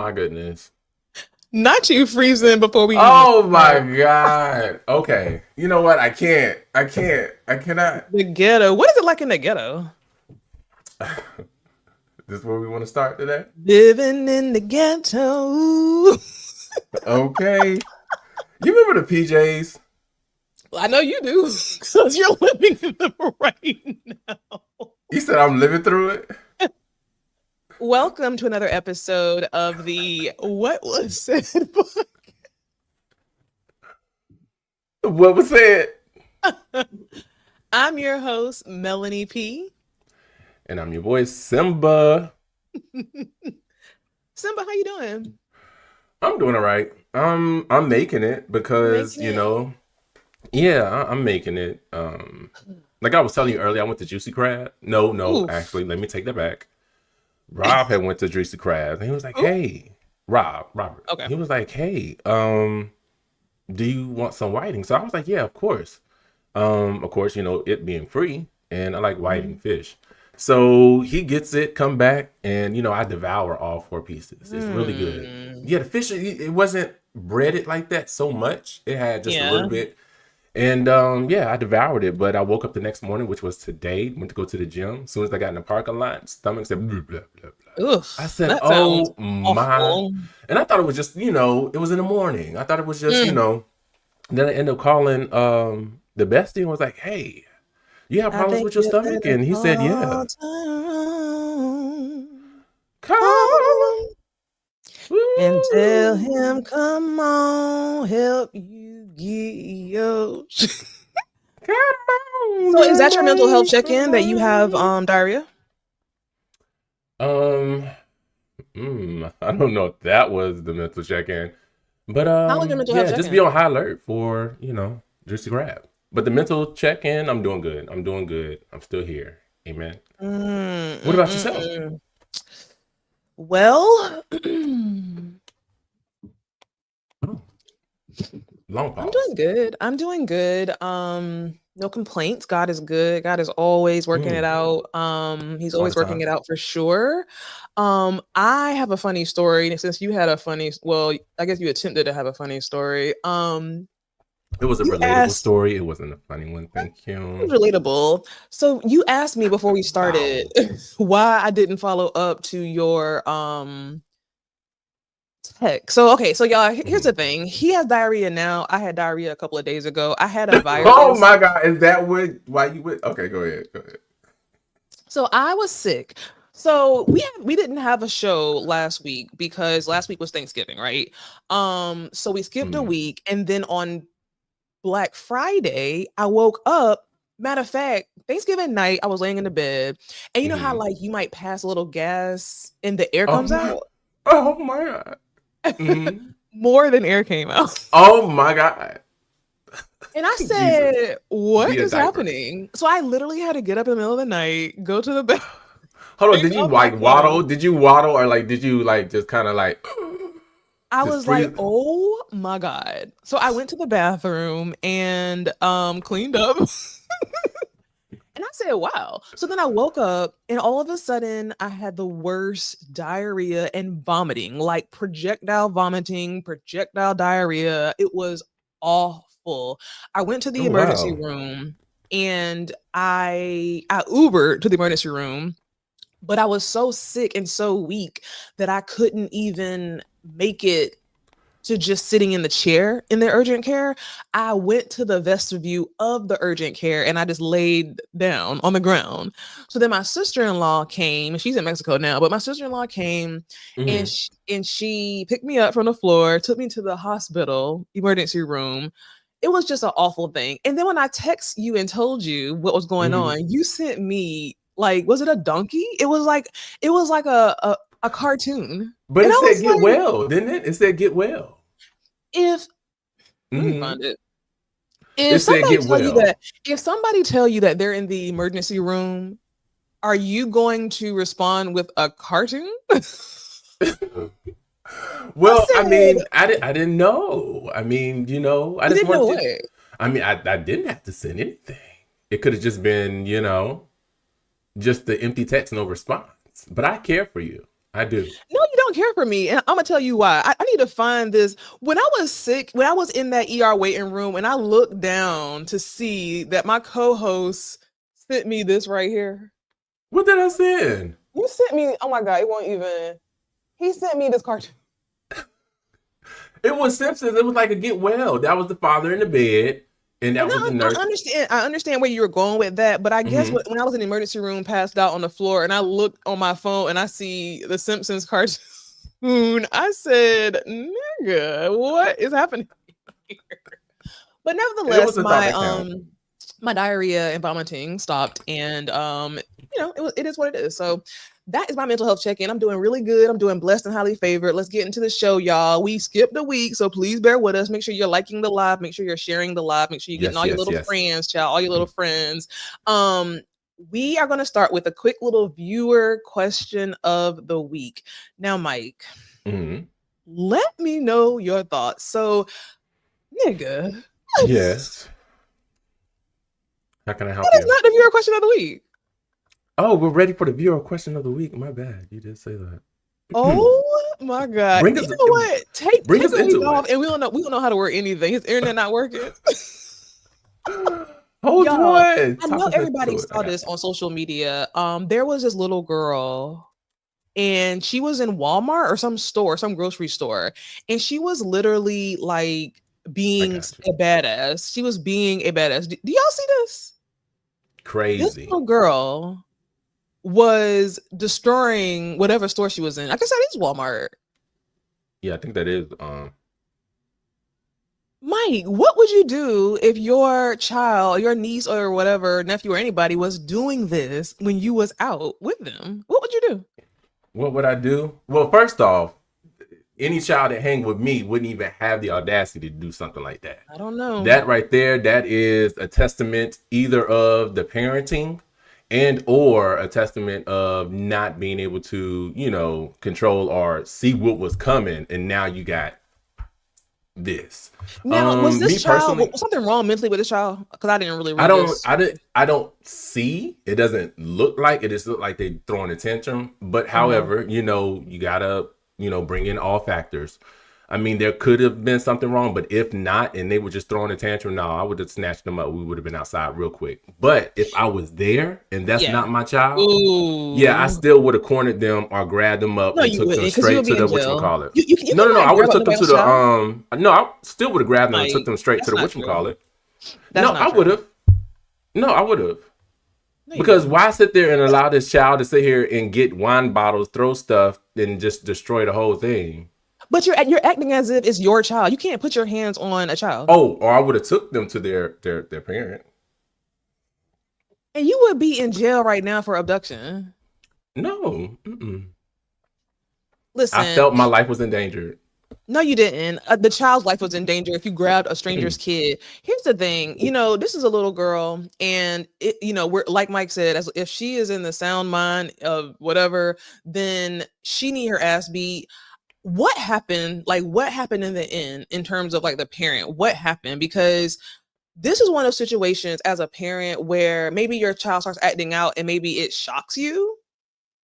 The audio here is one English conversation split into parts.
my goodness. Not you freezing before we even Oh my start. God. Okay. You know what? I can't. I cannot. The ghetto. What is it like in the ghetto? This is where we want to start today. Living in the ghetto. Okay. You remember the PJs? I know you do, because you're living in them right now. You said I'm living through it. Welcome to another episode of the What Was Said book. What was said? I'm your host, Melanie P. And I'm your boy Simba. Simba, how you doing? I'm doing all right. I'm making it You're because making it. I'm making it. Like I was telling you earlier, I went to Juicy Crab. No, Oof. actually, let me take that back. Rob had went to Juicy Crab, and he was like, Ooh. "Hey, Robert." Okay. He was like, "Hey, do you want some whiting?" So I was like, "Yeah, of course." Of course, it being free, and I like whiting Mm. fish. So he gets it, come back, and I devour all four pieces. It's really good. Mm. Yeah, the fish it wasn't breaded like that so much. It had just a little Yeah. bit. And yeah, I devoured it, but I woke up the next morning, which was today, went to go to the gym. As soon as I got in the parking lot, stomach said blah blah blah blah. I Oof. said, That sounds "Oh my." awful. And I thought it was just, it was in the morning. I thought it was just, Mm. then I ended up calling the bestie and was like, "Hey, you have I problems think with your you stomach?" better And he said, "Yeah. call Tyrone. Call Come. him and tell Woo. him, come on, help you get your. Come on, So, is that your mental health check-in that you have baby." diarrhea? Um, I don't know if that was the mental check-in. But How was your mental health yeah, just be check-in? on high alert for, Juicy Grab. But the mental check-in, I'm doing good. I'm doing good. I'm still here. Amen. Mm, What mm, about mm, yourself? mm. Well, I'm Oh, long doing pause. good. I'm doing good. No complaints. God is good. God is always working it Mm, out. He's all always the working time. it out for sure. I have a funny story. And since you had a funny, well, I guess you attempted to have a funny story. It was a You relatable asked, story. It wasn't a funny one. Thank it you. was relatable. So you asked me before we started Wow. why I didn't follow up to your text. So okay, so y'all, here's the Mhm. thing. He has diarrhea now. I had diarrhea a couple of days ago. I had a Oh virus. my God. Is that why you would? Okay, go ahead. Go ahead. So I was sick. So we didn't have a show last week because last week was Thanksgiving, right? So we skipped a Mm, week, and then on Black Friday, I woke up. Matter of fact, Thanksgiving night, I was laying in the bed, and you know how mhm. like you might pass a little gas and the air Oh comes my. out? Oh my God. Mhm. More than air came out. Oh my God. And I Jesus. said, what Be a is diaper. happening? So I literally had to get up in the middle of the night, go to the bathroom, Hold on, take did you off my like waddle? clothes. Did you waddle or like did you like just kind of like I just was like, freeze? oh my God. So I went to the bathroom and cleaned up. And I said, wow. So then I woke up and all of a sudden I had the worst diarrhea and vomiting, like projectile vomiting, projectile diarrhea. It was awful. I went to the Oh emergency wow. room and I Ubered to the emergency room, but I was so sick and so weak that I couldn't even make it to just sitting in the chair in the urgent care. I went to the vestibule of the urgent care and I just laid down on the ground. So then my sister-in-law came, and she's in Mexico now, but my sister-in-law came and Hmm. she picked me up from the floor, took me to the hospital emergency room. It was just an awful thing. And then when I text you and told you what was going Hmm. on, you sent me like, was it a donkey? It was like a cartoon. But And it I said was get like, well, didn't it? It said get well. if let me Hmm. find it. It If said somebody get tell you well. that if somebody tell you that they're in the emergency room, are you going to respond with a cartoon? I Well, I said, mean, I didn't know. I mean, I you just didn't know wanted what? you. I mean, I didn't have to send anything. It could have just been, just the empty text, no response. But I care for you. I do. No, you don't care for me, and I'm gonna tell you why. I need to find this. When I was sick, when I was in that ER waiting room, and I looked down to see that my co-host sent me this right here. What did I send? You sent me. Oh my god, it won't even. He sent me this cartoon. It was Simpsons. It was like a get well. That was the father in the bed, and that was the nurse. I understand where you were going with that, but I guess Mhm. when I was in the emergency room, passed out on the floor, and I looked on my phone and I see the Simpsons cartoon, I said, "Nigga, what is happening here?" But It nevertheless, was a thought that count. my diarrhea and vomiting stopped, and it is what it is. So that is my mental health check-in. I'm doing really good. I'm doing blessed and highly favored. Let's get into the show, y'all. We skipped a week, so please bear with us. Make sure you're liking the live. Make sure you're sharing the live. Make sure you're getting Yes, all your yes, little yes. friends, child, all your little friends. We are going to start with a quick little viewer question of the week. Now, Mike, let me know your thoughts. So, nigga, Yes. How can I help that is you? not the viewer question of the week. Oh, we're ready for the viewer question of the week. My bad. You did say that. Oh my god! Bring You us, know what? Take bring us a week into off, it. and we don't know how to work anything. His internet not working. Hold Y'all, on. I Talk know us everybody into it. I saw got this on social media. There was this little girl, and she was in Walmart or some store, some grocery store, and she was literally like I being got you. a badass. She was being a badass. Do y'all see this? This Crazy. little girl was destroying whatever store she was in. I guess that is Walmart. Yeah, I think that is. Mike, what would you do if your child, your niece or whatever, nephew or anybody was doing this when you was out with them? What would you do? What would I do? Well, first off, any child that hang with me wouldn't even have the audacity to do something like that. I don't know. That right there, that is a testament either of the parenting and or a testament of not being able to, control or see what was coming, and now you got this. Now, was Me this child, personally, was something wrong mentally with this child? Because I didn't really I read don't, this. I didn't, I don't see. It doesn't look like it. Just look like they throwing a tantrum. But Uh-huh. however, you gotta, bring in all factors. I mean, there could have been something wrong, but if not, and they were just throwing a tantrum, no, I would have snatched them up. We would have been outside real quick. But if I was there and that's Yeah. not my child, yeah, I Ooh. still would have cornered them or grabbed them up No, and you took them wouldn't, because you straight would to be the in jail. whatchamacallit. You No, no, no. cannot I would grab have up took them to nobody's the child. no, I still would have grabbed them and took Like, them straight to that's the not true. whatchamacallit. That's No, not I true. would have. No, I would have. No, you Because wouldn't. why sit there and allow this child to sit here and get wine bottles, throw stuff, and just destroy the whole thing? But you're acting as if it's your child. You can't put your hands on a child. Oh, or I would have took them to their parent. And you would be in jail right now for abduction. No, mm-mm. I Listen, felt my life was endangered. no, you didn't. The child's life was in danger if you grabbed a stranger's kid. Here's the thing, this is a little girl, and we're like Mike said, as if she is in the sound mind of whatever, then she need her ass beat. What happened? Like, what happened in the end in terms of like the parent? What happened? Because this is one of those situations as a parent where maybe your child starts acting out and maybe it shocks you.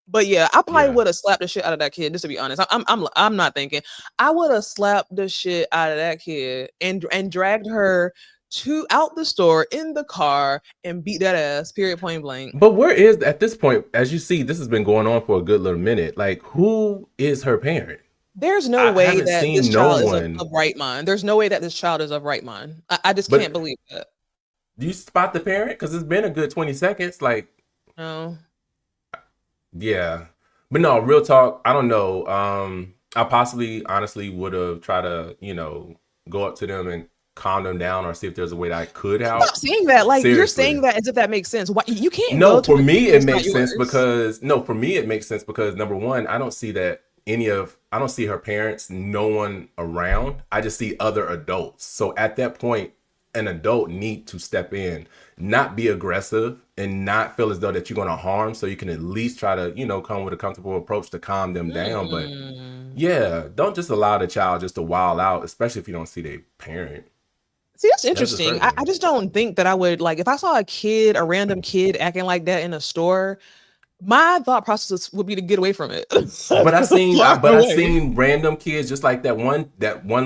But yeah, I probably Yeah. would have slapped the shit out of that kid. Just to be honest, I'm not thinking. I would have slapped the shit out of that kid and dragged her to out the store in the car and beat that ass. Period. Point blank. But where is at this point? As you see, this has been going on for a good little minute. Like, who is her parent? There's no I way haven't that this seen no child is one. of right mind. There's no way that this child is of right mind. I just can't But believe that. do you spot the parent? Because it's been a good 20 seconds. Like, No. yeah. But no, real talk, I don't know. I possibly honestly would have tried to, go up to them and calm them down or see if there's a way that I could Stop help. saying that. Like, you're saying Seriously. that as if that makes sense. Why you can't go No, to for a me kid it that's not makes sense yours? because no, for me it makes sense because number one, I don't see that I don't see her parents, no one around. I just see other adults. So at that point, an adult need to step in, not be aggressive and not feel as though that you're going to harm, so you can at least try to, come with a comfortable approach to calm them down. But Mm. yeah, don't just allow the child just to wild out, especially if you don't see their parent. See, that's That's just interesting. I hurting. just don't think that I would like if I saw a random kid acting like that in a store. my thought process would be to get away from it. But Far I away. seen random kids just like that one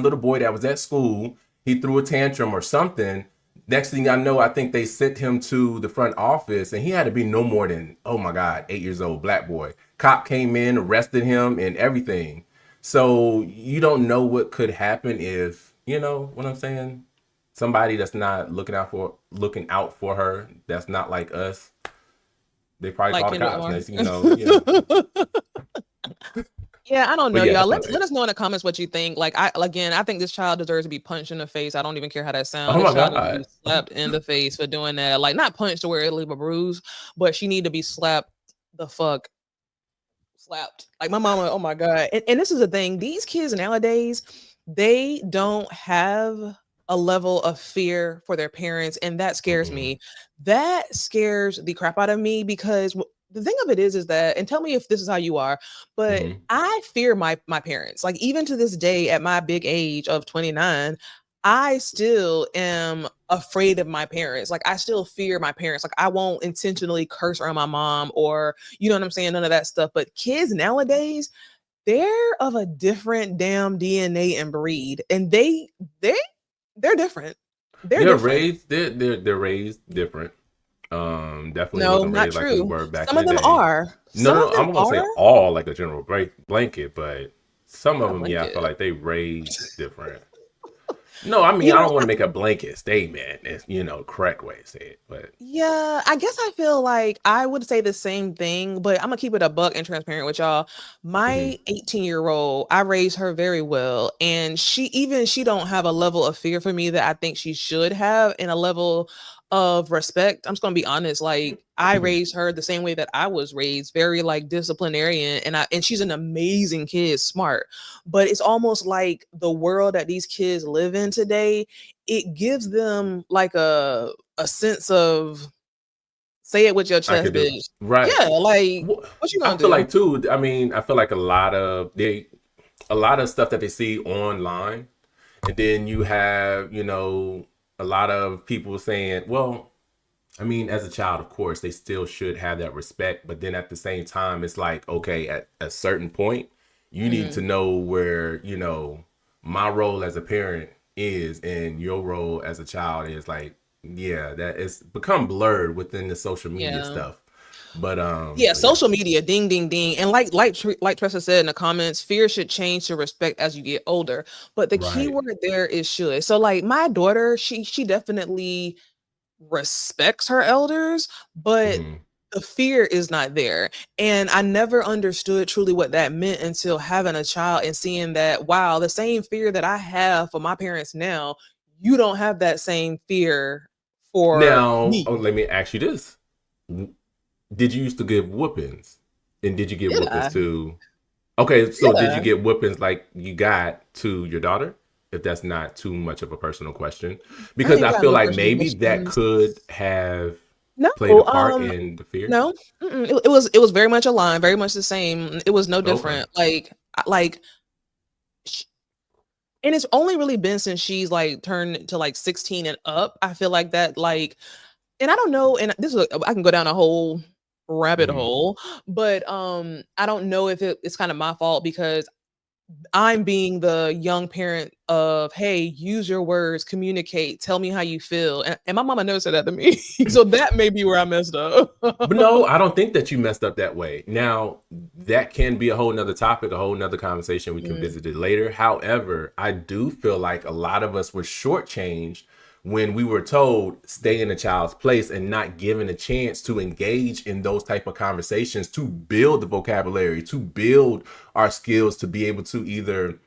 little boy that was at school. He threw a tantrum or something. Next thing I know, I think they sent him to the front office, and he had to be no more than, oh my God, 8 years old, black boy. Cop came in, arrested him, and everything. So you don't know what could happen if, you know what I'm saying? Somebody that's not looking out for her, that's not like us. They probably Like call the Kendrick cops. Lamar. Next thing you know, yeah. Yeah, I don't know, But yeah, y'all. that's my Let take. us know in the comments what you think. Like, I think this child deserves to be punched in the face. I don't even care how that sounds. Oh This my child needs to God. be slapped in the face for doing that. Like, not punched to where it leave a bruise, but she need to be slapped the fuck slapped. Like my mama. Oh my god. And this is the thing. These kids nowadays, they don't have a level of fear for their parents, and that scares Mm-mm. me. That scares the crap out of me because the thing of it is that, and tell me if this is how you are, but Mm-hmm. I fear my parents. Like even to this day, at my big age of 29, I still am afraid of my parents. Like I still fear my parents. Like I won't intentionally curse around my mom or you know what I'm saying, none of that stuff. But kids nowadays, they're of a different damn DNA and breed, and they they're different. They're different. They're raised different. Definitely No, wasn't not raised like we true. were back in Some the of them day. are. No, Some no, of no. them I'm gonna say are. all like a general blanket, but some of Not a them, yeah, I feel blanket. like they raised different. No, I mean You I know, don't want to make a blanket statement. It's correct way to say it, but yeah, I guess I feel like I would say the same thing, but I'm gonna keep it a buck and transparent with y'all. mhm. My 18-year-old, I raised her very well, and she don't have a level of fear for me that I think she should have, and a level of respect. I'm just gonna be honest, like I raised her the same way that I was raised, very like disciplinarian, and she's an amazing kid, smart. But it's almost like the world that these kids live in today, it gives them like a sense of say it with your I chest, could do bitch. right. Yeah, like Wh- what you I gonna feel do? like too. I mean, I feel like a lot of stuff that they see online, and then you have a lot of people saying, well, I mean, as a child, of course, they still should have that respect. But then at the same time, it's like, okay, at a certain point, you need to Mhm. know where, my role as a parent is and your role as a child is like, yeah, that it's become blurred within the social media Yeah. stuff. But Yeah, but yeah, social media, ding, ding, ding, and like Tressa said in the comments, fear should change to respect as you get older. But the key right. word there is should. So, like my daughter, she definitely respects her elders, but Hmm. the fear is not there. And I never understood truly what that meant until having a child and seeing that, wow, the same fear that I have for my parents now, you don't have that same fear for Now, me. oh, let me ask you this: did you used to give whoopings, and did you get Did whoopings I? to? Okay, so did you Yeah. get whoopings like you got to your daughter? If that's not too much of a personal question, I because ain't I got feel no like personal maybe that questions. could have No, played a part in the fear. no. It was very much aligned, very much the same. It was no Okay. different. Like sh- and it's only really been since she's like turned to like 16 and up. I feel like that like and I don't know, and this is I can go down a whole rabbit Hmm. hole, but I don't know if it's kind of my fault because I'm being the young parent of, hey, use your words, communicate, tell me how you feel. And my mama never said that to me. So that may be where I messed up. But no, I don't think that you messed up that way. Now, that can be a whole nother topic, a whole nother conversation. We can Mm, visit it later. However, I do feel like a lot of us were shortchanged when we were told stay in a child's place and not given a chance to engage in those type of conversations to build the vocabulary, to build our skills to be able to either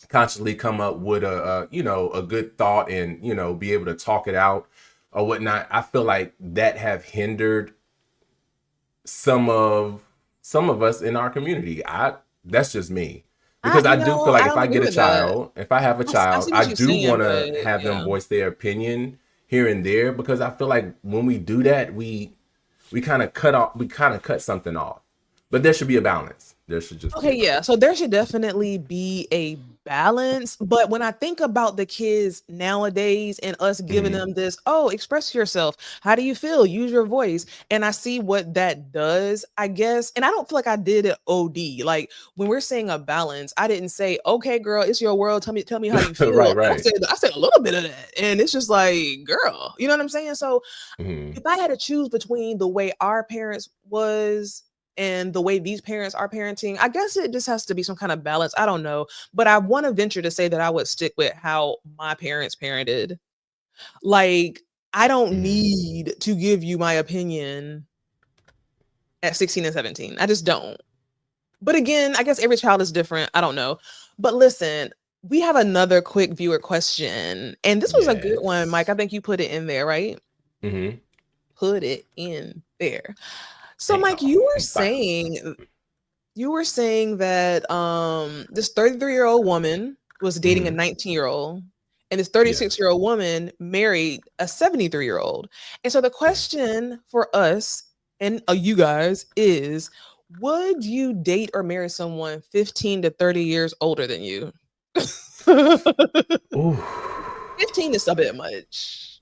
consciously come up with a good thought and be able to talk it out or whatnot. I feel like that have hindered some of us in our community. I That's just me. Because I do feel like I don't agree with that. if I have a I child, see I what you're do saying, want but to have them yeah. voice their opinion here and there because I feel like when we do that, we kind of cut something off. But there should be a balance. There should just be Okay, a yeah. balance. So there should definitely be a balance. But when I think about the kids nowadays and us giving Hmm. them this, oh, express yourself. How do you feel? Use your voice. And I see what that does, I guess. And I don't feel like I did it OD. Like when we're saying a balance, I didn't say, okay, girl, it's your world. Tell me how you feel. Right, right. I said a little bit of that. And it's just like, girl, you know what I'm saying? So Hmm. if I had to choose between the way our parents was and the way these parents are parenting, I guess it just has to be some kind of balance. I don't know, but I want to venture to say that I would stick with how my parents parented. Like, I don't Hmm. need to give you my opinion at 16 and 17. I just don't. But again, I guess every child is different. I don't know. But listen, we have another quick viewer question. And this was a good one, Mike. Yes. I think you put it in there, right? Hmm. Put it in there. So, Damn, Mike, you were I'm filing saying that this 33-year-old woman was dating a something. 19-year-old, and this Yes. 36-year-old woman married a 73-year-old. And so the question for us and you guys is, would you date or marry someone 15 to 30 years older than you? Ooh. 15 is a bit much.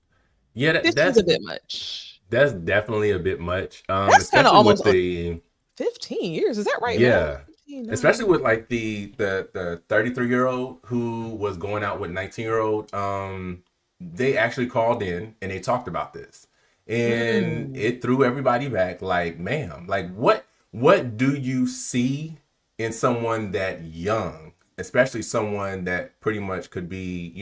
Yeah, 15 is a bit much. that's definitely a bit much. That's kind of Especially with almost 15 years. Is that right, man? yeah, 15, especially with like the 33-year-old who was going out with 19-year-old. They actually called in and they talked about this, and mm. it threw everybody back. Like, ma'am, like what do you see in someone that young, especially someone that pretty much could be,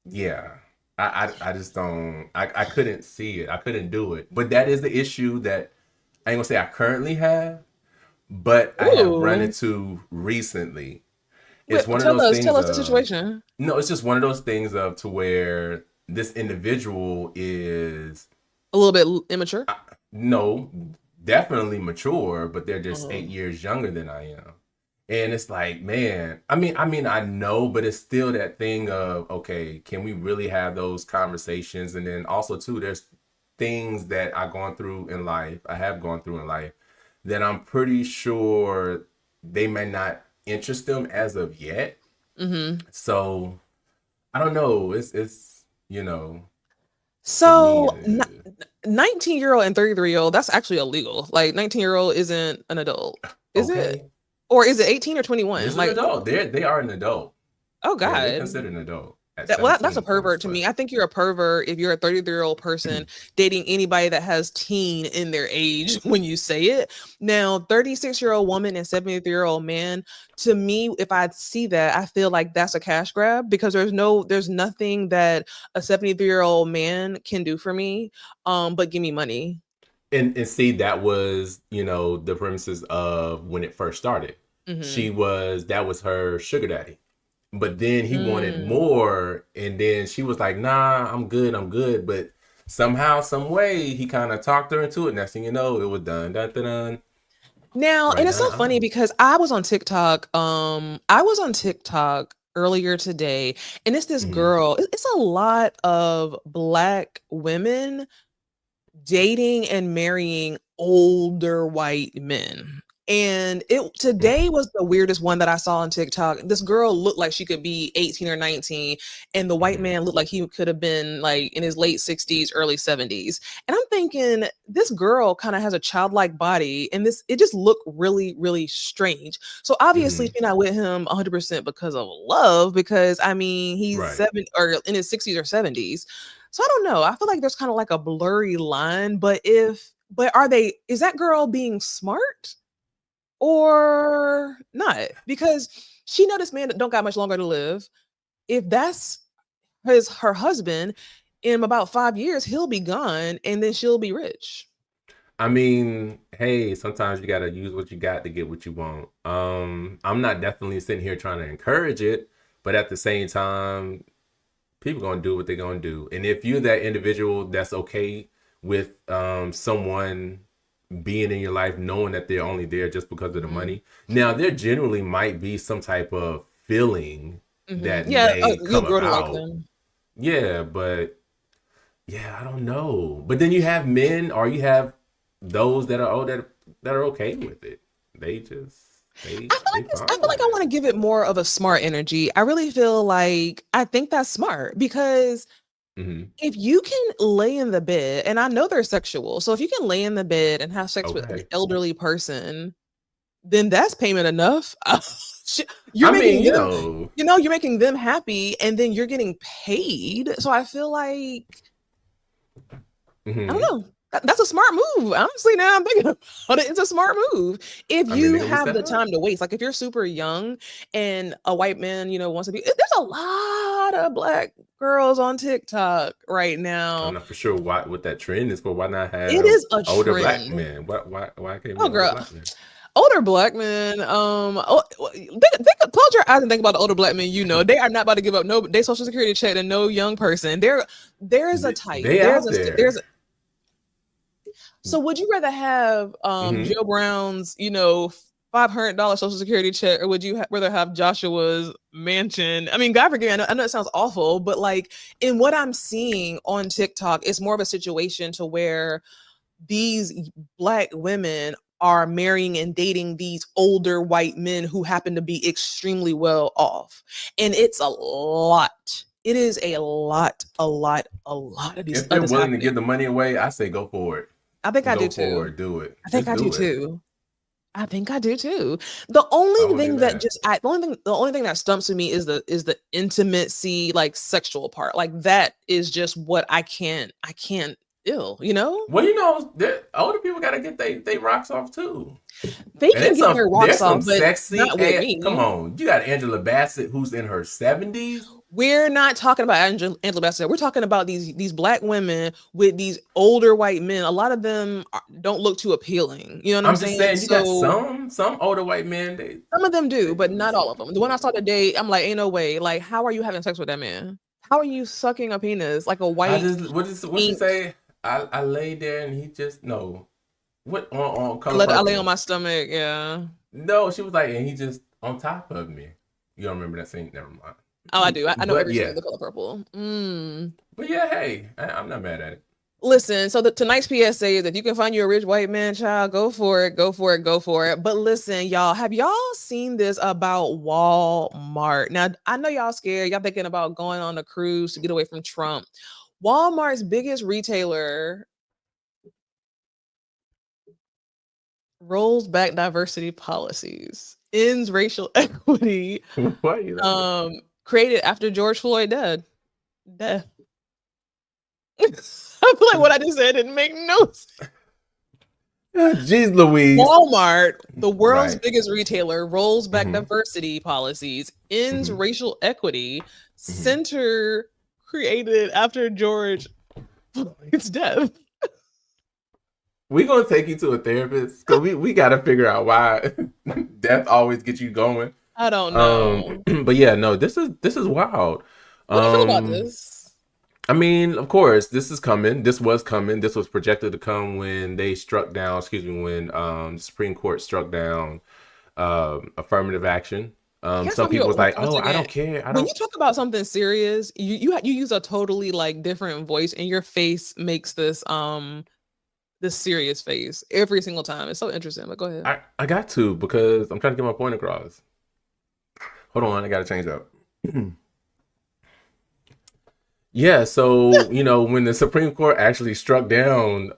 yeah. I just don't I couldn't see it. I couldn't do it. But that is the issue that I ain't gonna say I currently have, but I have run Ooh. into recently. Wait, It's one of tell those us, things the of situation. no, it's just one of those things of to where this individual is A little bit immature. no, definitely mature, but they're just Uh-huh. 8 years younger than I am. And it's like, man, I mean, I know, but it's still that thing of, okay, can we really have those conversations? And then also too, there's things that I have gone through in life that I'm pretty sure they may not interest them as of yet. Mm-hmm. So I don't know. It's for me, So, 19-year-old and 33-year-old, that's actually illegal. Like, 19-year-old isn't an adult, is it? okay, Or is it 18 or 21? it's an Like, adult. They are an adult. oh Yeah, they're God. considered an adult at That's a 17 points, pervert to but me. I think you're a pervert if you're a 33-year-old person dating anybody that has teen in their age when you say it. Now, 36-year-old woman and 73-year-old man, to me, if I see that, I feel like that's a cash grab because there's nothing that a 73-year-old man can do for me, but give me money. and see that was the premises of when it first started. Mm-hmm. That was her sugar daddy, but then he wanted Mm. more, and then she was like, nah, I'm good, but somehow some way he kind of talked her into it. Next thing you know, it was done, dun, dun, dun, Now, and right it's so now. funny because I was on TikTok earlier today, and it's this Mm-hmm. girl. It's a lot of black women dating and marrying older white men. And it today was the weirdest one that I saw on TikTok. This girl looked like she could be 18 or 19, and the white Mm-hmm. man looked like he could have been like in his late 60s, early 70s. And I'm thinking, this girl kind of has a childlike body, and this it just looked really, really strange. So obviously Mm-hmm. she's not with him 100% because of love, because I mean he's Right. 60s or 70s. So I don't know. I feel like there's kind of like a blurry line, but are they is that girl being smart or not? Because she know this man that don't got much longer to live. If that's her husband, in about 5 years, he'll be gone and then she'll be rich. I mean, hey, sometimes you gotta use what you got to get what you want. I'm not definitely sitting here trying to encourage it, but at the same time, people gonna do what they're gonna do. And if you're that individual that's okay with someone being in your life, knowing that they're only there just because of the Mhm, money, now there generally might be some type of feeling mhm. that Yeah, may you'll come grow to like about. them. Yeah, but yeah, I don't know. But then you have men, or you have those that are that are okay with it. They just They I feel like I fine. want to give it more of a smart energy. I really feel like I think that's smart because Hmm. if you can lay in the bed, and I know they're sexual, so if you can lay in the bed and have sex with an Okay. elderly person, then that's payment enough. You're I mean, making them, you're making them happy, and then you're getting paid. So I feel like I don't hmm know. That's a smart move. Honestly, now I'm thinking about it. It's a smart move. If I mean, you they can be have set the up. time to waste, like if you're super young and a white man, wants to be, there's a lot of black girls on TikTok right I'm now. not for sure what that trend is for. Why not It have is a older black trend. men? Why can't it be Oh, an older girl. black man? Older black men, close your eyes and think about the older black men. They are not about to give up no their social security check to no young person. There's a type. They out There's there. a, so would you rather have Hmm. Joe Brown's, $500 social security check, or would you rather have Joshua's mansion? I mean, God forgive me, I know it sounds awful, but like in what I'm seeing on TikTok, it's more of a situation to where these black women are marrying and dating these older white men who happen to be extremely well off. And it's a lot. It is a lot of If of they're this willing to give happening. the money away, I say go for it. I think I do Go for too. it. Do it. I think Just I do do it. too. I think I do too. I will do that. The only thing that stumps me is the intimacy, like sexual part. Like that is just what I can't ill, you know? Well, older people gotta get they rocks off too. They And can get their rocks there's some off, but sexy not with come me. on. You got Angela Bassett who's in her 70s. We're not talking about Angela Bassett. We're talking about these black women with these older white men. A lot of them don't look too appealing. You know what I'm I'm just saying? saying you got So some older white men, some of them do, they but can be not all of them. The one I saw today, I'm like, ain't no way. Like, how are you having sex with that man? How are you sucking a penis like a I white just what she ink? say? I lay there and he just no. What on Color I lay on Purple? my stomach. Yeah. No, she was like, and he just on top of me. You don't remember that scene? Never Oh, I mind. do. I know But every scene of yeah, The Color Purple. Mm. but yeah, hey, I'm not mad at it. Listen, so tonight's PSA is if you can find you a rich white man, child, go for it, go for it, go for it. But listen, y'all, have y'all seen this about Walmart? Now, I know y'all scared. Y'all thinking about going on a cruise to get away from Trump. Walmart's biggest retailer rolls back diversity policies, ends racial equity, Why are you laughing? um, created after George Floyd death. I feel like what I just said didn't make no sense. Jeez Louise. Walmart, the world's Right. biggest retailer, rolls back Mm-hmm. diversity policies, ends Mm-hmm. racial equity, Mm-hmm. center created after George Floyd's death. We're gonna take you to a therapist because we gotta figure out why death always gets you going. I don't know. But yeah, no, this is wild. What do you feel about Um, this? I mean, of course, this is coming. This was coming. This was projected to come when they struck down. Excuse me, when the Supreme Court struck down affirmative action. Can I Some stop you people was for like, a "Oh, I second? don't care. I When you don't." talk about something serious, you use a totally like different voice, and your face makes this serious face every single time. It's so interesting. But go ahead. I got to because I'm trying to get my point across. Hold on, I gotta change up. Yeah, so when the Supreme Court actually struck down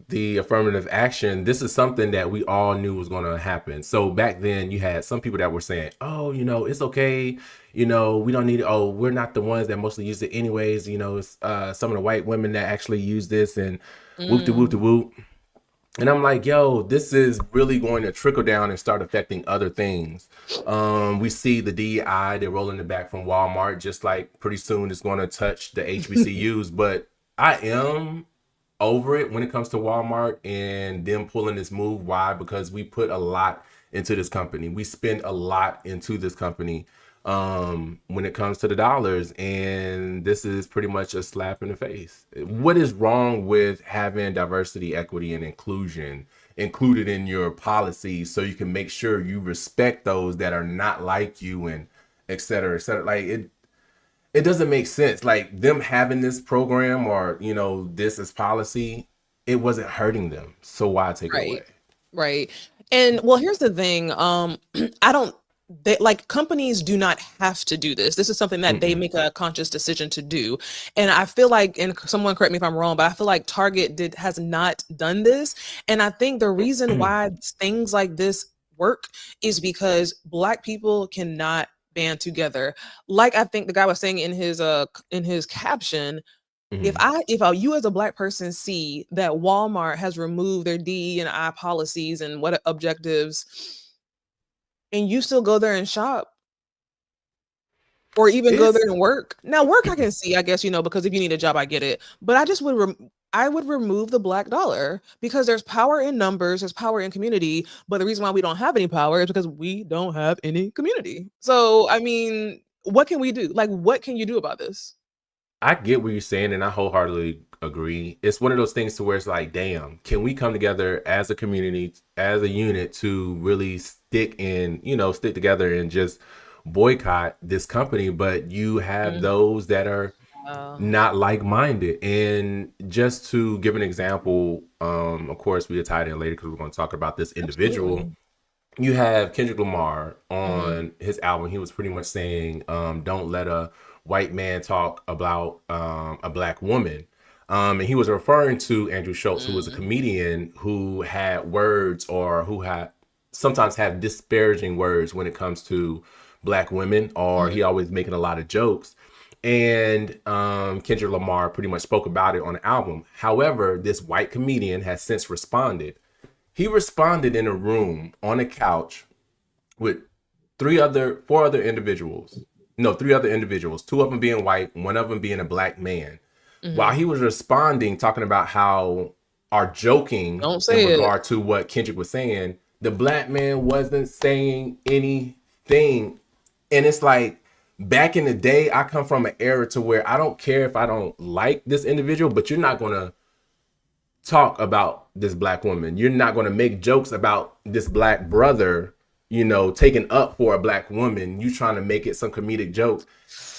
the affirmative action, this is something that we all knew was going to happen. So back then, you had some people that were saying, "Oh, it's okay. We don't need. Oh, we're not the ones that mostly use it anyways. It's some of the white women that actually use this and whoop de whoop de Mm, whoop." And I'm like, yo, this is really going to trickle down and start affecting other things. We see the DEI, they're rolling it back from Walmart, just like pretty soon it's going to touch the HBCUs. But I am over it when it comes to Walmart and them pulling this move. Why? Because we put a lot into this company. We spend a lot into this company when it comes to the dollars, and this is pretty much a slap in the face. What is wrong with having diversity, equity, and inclusion included in your policies so you can make sure you respect those that are not like you, and et cetera, et cetera? Like it doesn't make sense. Like them having this program or this as policy, it wasn't hurting them. So why take it right. away? Right. And well, here's the thing. I don't they, like companies do not have to do this. This is something that they Mm-mm. make a conscious decision to do. And I feel like, and someone correct me if I'm wrong, but I feel like Target has not done this. And I think the reason why things like this work is because Black people cannot band together. Like I think the guy was saying in his caption, Mhm. if you as a Black person see that Walmart has removed their DE and I policies and what objectives, and you still go there and shop or even go there It's and work. Now, work I can see, I guess, because if you need a job, I get it. But I just I would remove the Black dollar because there's power in numbers, there's power in community. But the reason why we don't have any power is because we don't have any community. So, I mean, what can we do? Like, what can you do about this? I get what you're saying, and I wholeheartedly agree. It's one of those things to where it's like, damn, can we come together as a community, as a unit, to really stick together and just boycott this company? But you have Mm, those that are uh, not like-minded. And just to give an example, of course, we'll tie it in later because we're going to talk about this individual. absolutely. You have Kendrick Lamar Mhm, on his album. He was pretty much saying, don't let a white man talk about a black woman. And he was referring to Andrew Schultz, who was a mm, comedian who had words or who had sometimes have disparaging words when it comes to black women, or he mhm. always making a lot of jokes. And Kendrick Lamar pretty much spoke about it on the album. However, this white comedian has since responded. He responded in a room on a couch with four other individuals. No, three other individuals, two of them being white, one of them being a black man. While Mhm. he was responding, talking about how, are joking Don't in say it. regard to what Kendrick was saying, the black man wasn't saying anything. And it's like, back in the day, I come from an era to where I don't care if I don't like this individual, but you're not going to talk about this black woman. You're not going to make jokes about this black brother, taking up for a black woman. You trying to make it some comedic jokes,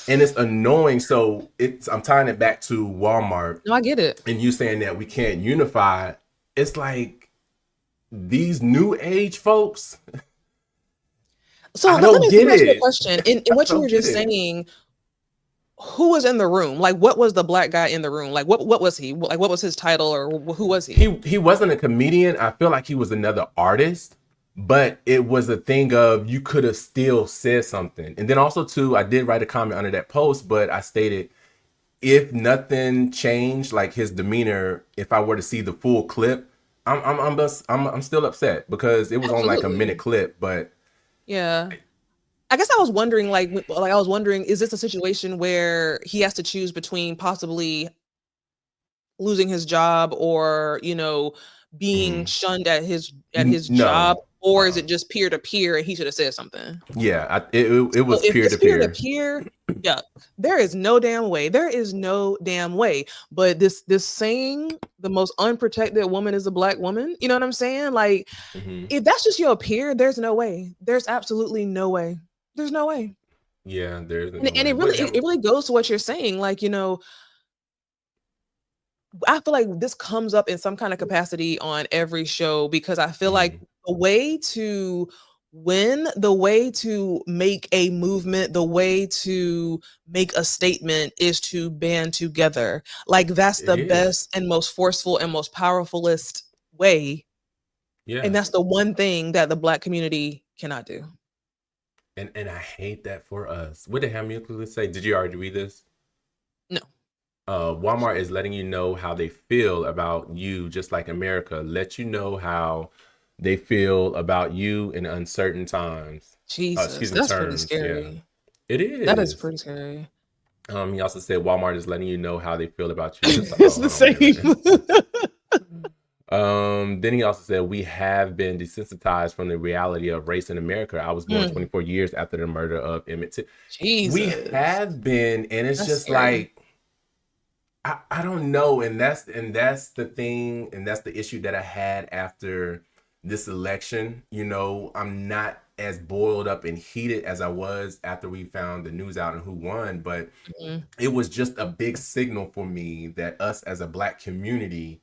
and it's annoying. So I'm tying it back to Walmart No, I get it. and you saying that we can't unify. It's like these new age folks. So I let don't me get ask you a it. question. In I what you don't were get just it. saying, who was in the room? Like, what was the Black guy in the room? Like, what was he? Like, what was his title or who was he? He wasn't a comedian. I feel like he was another artist, but it was a thing of you could have still said something. And then also too, I did write a comment under that post, but I stated, if nothing changed, like his demeanor, if I were to see the full clip, I'm still upset because it was on like a minute Absolutely. clip. But Yeah. I guess I was wondering, like I was wondering, is this a situation where he has to choose between possibly losing his job or being mhm. shunned at his job, No, or is it just peer to peer and he should have said something? yeah, it So was if peer it's to peer to peer. peer, yuck. There is no damn way. There is no damn way. But this saying the most unprotected woman is a Black woman, you know what I'm saying? Like, Hmm. if that's just your peer, there's no way. There's absolutely no way. There's no way. Yeah, there's And, no and way. it really But it really goes to what you're saying. Like, I feel like this comes up in some kind of capacity on every show because I feel like mhm, the way to win, the way to make a movement, the way to make a statement is to band together. Like that's it the is. best and most forceful and most powerfulest way. And Yeah. that's the one thing that the Black community cannot do. And I hate that for us. What did Hamilton say? Did you already read this? No. Walmart is letting you know how they feel about you, just like America. Let you know how they feel about you in uncertain times. Jesus, Excuse me, that's pretty terms. Yeah, scary. it That is is. pretty scary. He also said Walmart is letting you know how they feel about you, just It's the hold on, wait a same. minute. Then he also said we have been desensitized from the reality of race in America. I was born Mm, 24 years after the murder of Emmett Till. We Jesus. have been, and it's That's just scary. like, I don't know, and that's the thing, and that's the issue that I had after this election. I'm not as boiled up and heated as I was after we found the news out and who won, but Mhm. it was just a big signal for me that us as a black community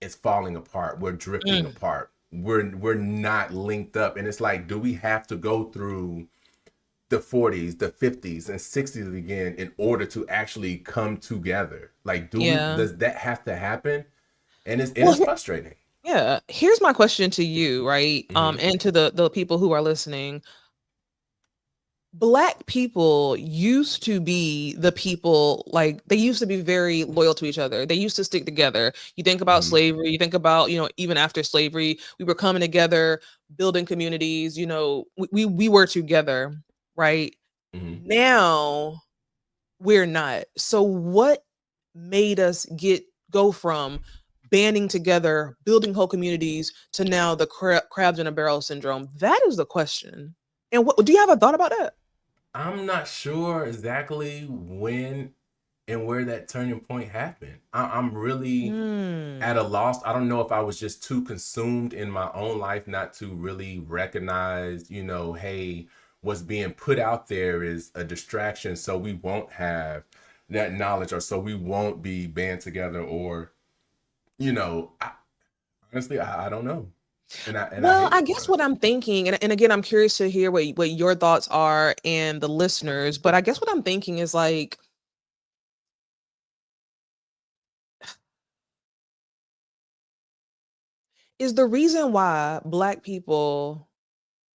is falling apart. We're drifting Mm. apart. we're not linked up. And it's like, do we have to go through the 40s, the 50s, and 60s again in order to actually come together? Like, Yeah. does that have to happen? And Well, it's frustrating. yeah. Here's my question to you, right? Hmm. And to the people who are listening. Black people used to be the people, like they used to be very loyal to each other. They used to stick together. You think about Hmm. slavery, you think about, even after slavery, we were coming together, building communities, we were together, right? Hmm. Now we're not. So what made us go from banding together, building whole communities to now the crabs in a barrel syndrome? That is the question. And what do you have a thought about that? I'm not sure exactly when and where that turning point happened. I'm really at a Mm. loss. I don't know if I was just too consumed in my own life not to really recognize, hey, what's being put out there is a distraction, so we won't have that knowledge, or so we won't be band together, or honestly, I don't know, and I Well, hate I it for guess us. what I'm thinking, and again, I'm curious to hear what your thoughts are and the listeners, but I guess what I'm thinking is like, is the reason why Black people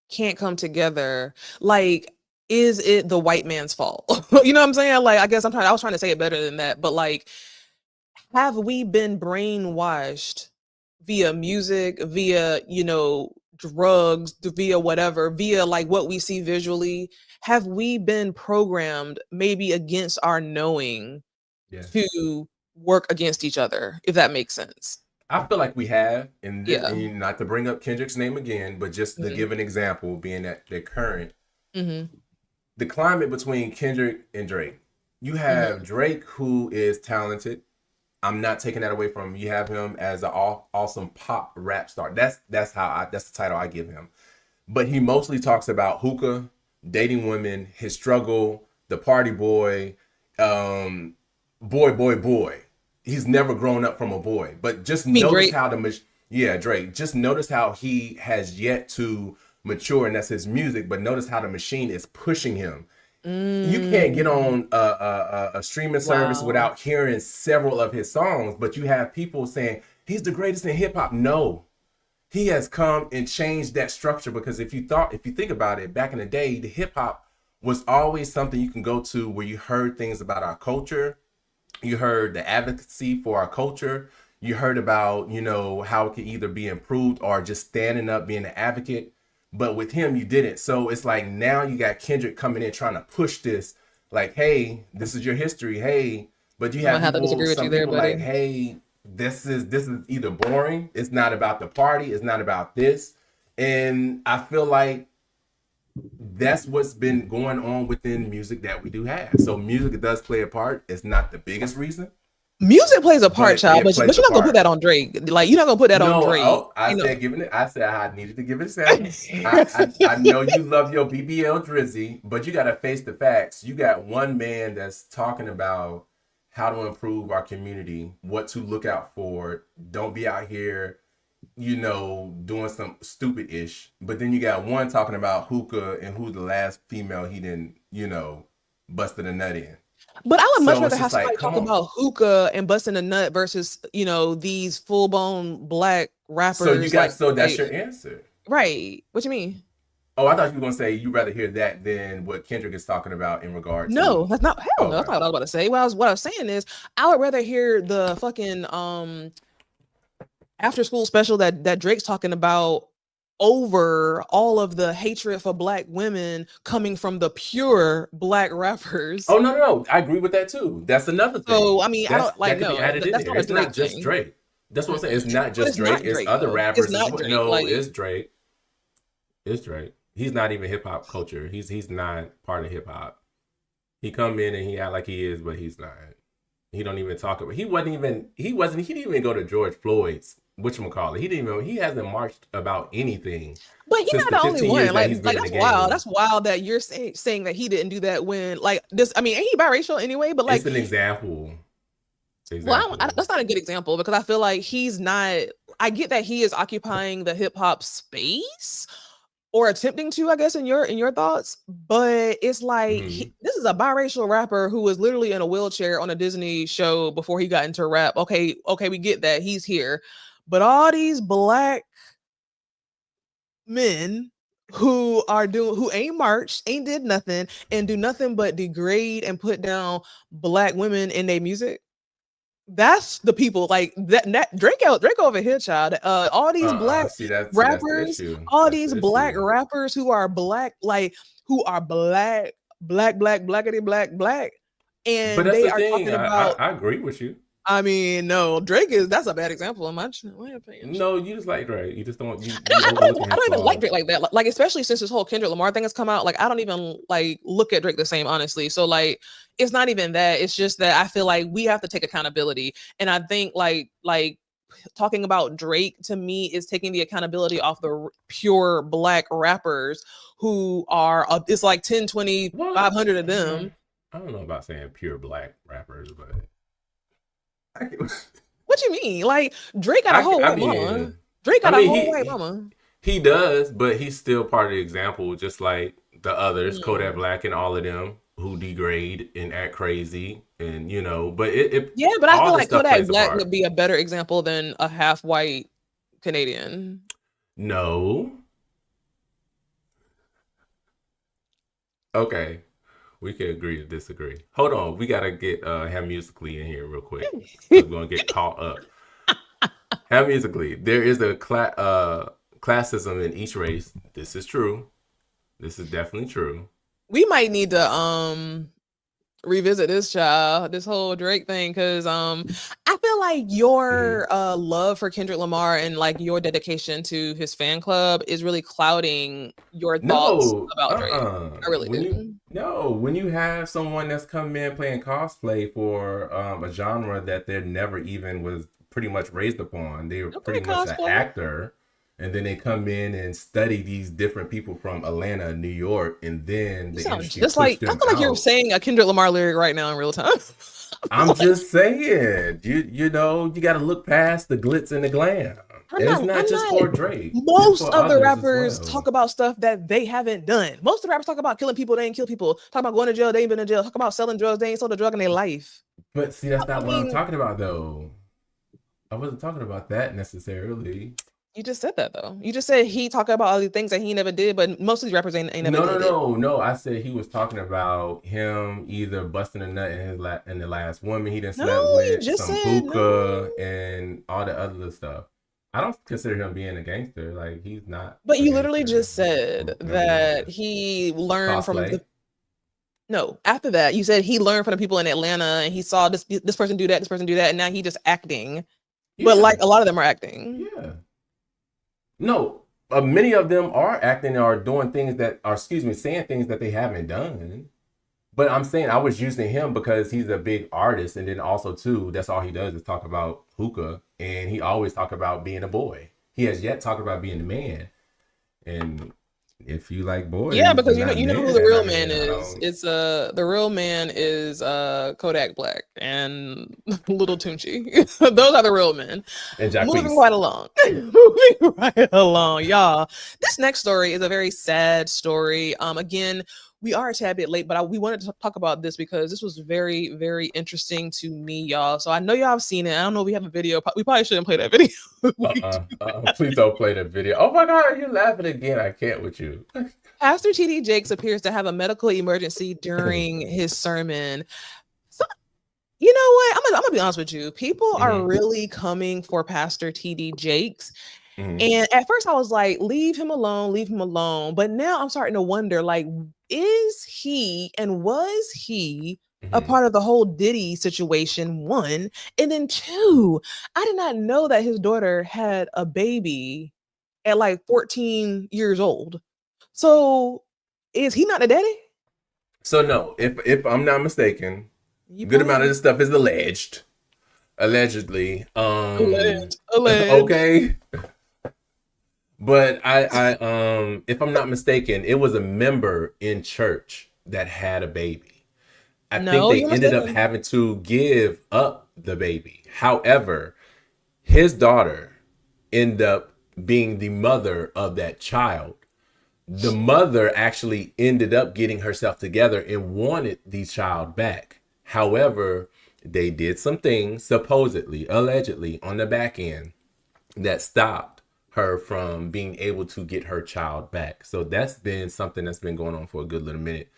can't come together, like, is it the white man's fault? You know what I'm saying? Like, I guess I was trying to say it better than that, but like, have we been brainwashed via music, via, drugs, via whatever, via like what we see visually? Have we been programmed maybe against our knowing Yes. to work against each other, if that makes sense? I feel like we have, Yeah. and not to bring up Kendrick's name again, but just to Mhm. give an example, being that the current, Mhm. the climate between Kendrick and Drake. You have Mhm. Drake, who is talented. I'm not taking that away from him. You have him as an awesome pop rap star. That's the title I give him. But he mostly talks about hookah, dating women, his struggle, the party boy, um, boy. He's never grown up from a boy. But just You mean notice Drake? how yeah, Drake. Just notice how he has yet to mature, and that's his music. But notice how the machine is pushing him. You can't get Mm. on a streaming service Wow. without hearing several of his songs. But you have people saying he's the greatest in hip hop. No, he has come and changed that structure, because if you think about it, back in the day, the hip hop was always something you can go to where you heard things about our culture, you heard the advocacy for our culture, you heard about how it could either be improved or just standing up being an advocate. But with him you didn't. So it's like now you got Kendrick coming in trying to push this, like, hey, this is your history, hey. But you I'm gonna have have to people, disagree with some you there, people like, buddy. hey, this is either boring, it's not about the party, it's not about this. And I feel like that's what's been going on within music that we do have. So music does play a part. It's not the biggest reason, Music plays a part, but child, it but plays you're a not gonna put part. that on Drake. Like, you're not gonna put that on No, Drake. oh, I You know. said giving it. I said I needed to give it a second. I know you love your BBL Drizzy, but you got to face the facts. You got one man that's talking about how to improve our community, what to look out for. Don't be out here, doing some stupid ish. But then you got one talking about hookah and who's the last female he didn't, busted a nut in. But I would much So rather it's have just like, somebody come talk on. about hookah and busting a nut versus, these full blown Black rappers, like, So that's right, your answer. right. What you mean? Oh, I thought you were gonna say you rather hear that than what Kendrick is talking about in regard No, to. that's not, hell Oh, no, that's okay. not what I was about to say. What I was saying is I would rather hear the fucking after school special that Drake's talking about over all of the hatred for Black women coming from the pure Black rappers. Oh, no. I agree with that too. That's another thing. So I mean, I That's don't like, that could be no, added in that's there. not a It's Drake not just thing. Drake. That's what I'm saying. Mm-mm. It's not But just it's Drake. not It's Drake other though. It's rappers as not well. Drake. No, Like, it's Drake. It's Drake. He's not even hip hop culture. He's not part of hip hop. He come in and he act like he is, but he's not. He don't even talk about. He didn't even go to George Floyd's whatchamacallit. He hasn't marched about anything but he's since not the the only 15 one. years that Like, he's been in the that's wild. game. That's wild that you're saying that he didn't do that when, like, this. I mean, ain't he biracial anyway? But It's like, an example. well, Example. that's not a good example because I feel like he's not. I get that he is occupying the hip hop space or attempting to, I guess, in your thoughts, but it's like Hmm. this is a biracial rapper who was literally in a wheelchair on a Disney show before he got into rap. Okay, we get that he's here, but all these black men who ain't marched, ain't did nothing, and do nothing but degrade and put down black women in their music. That's the people like that Drake over here, child. All these black That's the rappers, issue. all That's these the black issue. rappers who are black, like who are blackity black, But and that's they the are thing. talking about. I agree with you. I mean, no, Drake is that's a bad example in my opinion. No, you just like Drake. You just don't No, you overlooking I his don't even like flaws. Drake like that. Like, especially since this whole Kendrick Lamar thing has come out. Like, I don't even like look at Drake the same, honestly. So, like, it's not even that. It's just that I feel like we have to take accountability. And I think like talking about Drake to me is taking the accountability off the pure black rappers who are it's like 10, 20, Well, 500 of them. I don't know about saying pure black rappers, but I, can- What you mean? Like Drake got a whole I white mama. mean, Drake I got a mean whole white mama. he does, but he's still part of the example, just like the others, Kodak Mm. Black and all of them who degrade and act crazy, and but it Yeah, but I feel all the like stuff Kodak plays a Black part. would be a better example than a half white Canadian. No, okay, we can agree to disagree. Hold on, we gotta get Ham Musically in here real quick because we're gonna get caught up. Ham Musically, there is a classism in each race. This is true. This is definitely true. We might need to revisit this whole Drake thing, because I feel like Hmm. your love for Kendrick Lamar and like your dedication to his fan club is really clouding your thoughts No, about Drake. I really When you do. no, when you have someone that's come in playing cosplay for a genre that they never even was pretty much raised upon, they were Okay, pretty much an cosplay. actor, and then they come in and study these different people from Atlanta, New York, and then You the sound industry just pushed like I them feel like you're out. saying a Kendrick Lamar lyric right now in real time. I feel I'm like just saying, you got to look past the glitz and the glam. And it's not I'm just not. for Drake; it's Most for of the others as rappers well. talk about stuff that they haven't done. Most of the rappers talk about killing people, they ain't kill people. Talk about going to jail, they ain't been in jail. Talk about selling drugs, they ain't sold a drug in their life. But see, that's I not what I'm mean, talking about, though. I wasn't talking about that necessarily. you just said that though. You just said he talked about all the things that he never did, but most of these rappers ain't never No, no, did it. no, no. I said he was talking about him either busting a nut in in the last woman he done No, slept you with, just some said no. hookah, and all the other stuff. I don't consider him being a gangster. Like he's not But a you literally gangster. just said I mean, I that guess he learned from cosplay. the no, after that, you said he learned from the people in Atlanta and he saw this person do that, this person do that, and now he just acting. But like Yeah, a lot of them are acting. yeah. No, many of them are acting or doing things that are, excuse me, saying things that they haven't done. But I'm saying I was using him because he's a big artist, and then also too, that's all he does is talk about hookah, and he always talk about being a boy. He has yet talked about being a man, and if you like Yeah, boys because but not you know who the men, real I man mean, I is. don't. It's the real man is Kodak Black and Little Tunchi. Those are the real men. And Moving Jacquees. right along. Moving right along, y'all. This next story is a very sad story. Again, we are a tad bit late, but we wanted to talk about this because this was very, very interesting to me, y'all. So I know y'all have seen it. I don't know if we have a video. We probably shouldn't play that video. Please don't play the video. Oh my God, you're laughing again. I can't with you. Pastor TD Jakes appears to have a medical emergency during his sermon. So, you know what? I'm gonna be honest with you. People are Hmm. really coming for Pastor TD Jakes. Hmm. And at first I was like, leave him alone, leave him alone. But now I'm starting to wonder, like, is he and was he a Hmm. part of the whole Diddy situation? One. And then two, I did not know that his daughter had a baby at like 14 years old. So is he not the daddy? So no, if I'm not mistaken, You good amount of playing. this stuff is alleged. Allegedly. Alleged. Alleged. Okay. But if I'm not mistaken, it was a member in church that had a baby. I think No, they you're ended up mistaken. having to give up the baby. However, his daughter end up being the mother of that child. The mother actually ended up getting herself together and wanted the child back. However, they did some things, supposedly, allegedly, on the back end that stopped her from being able to get her child back. So that's been something that's been going on for a good little minute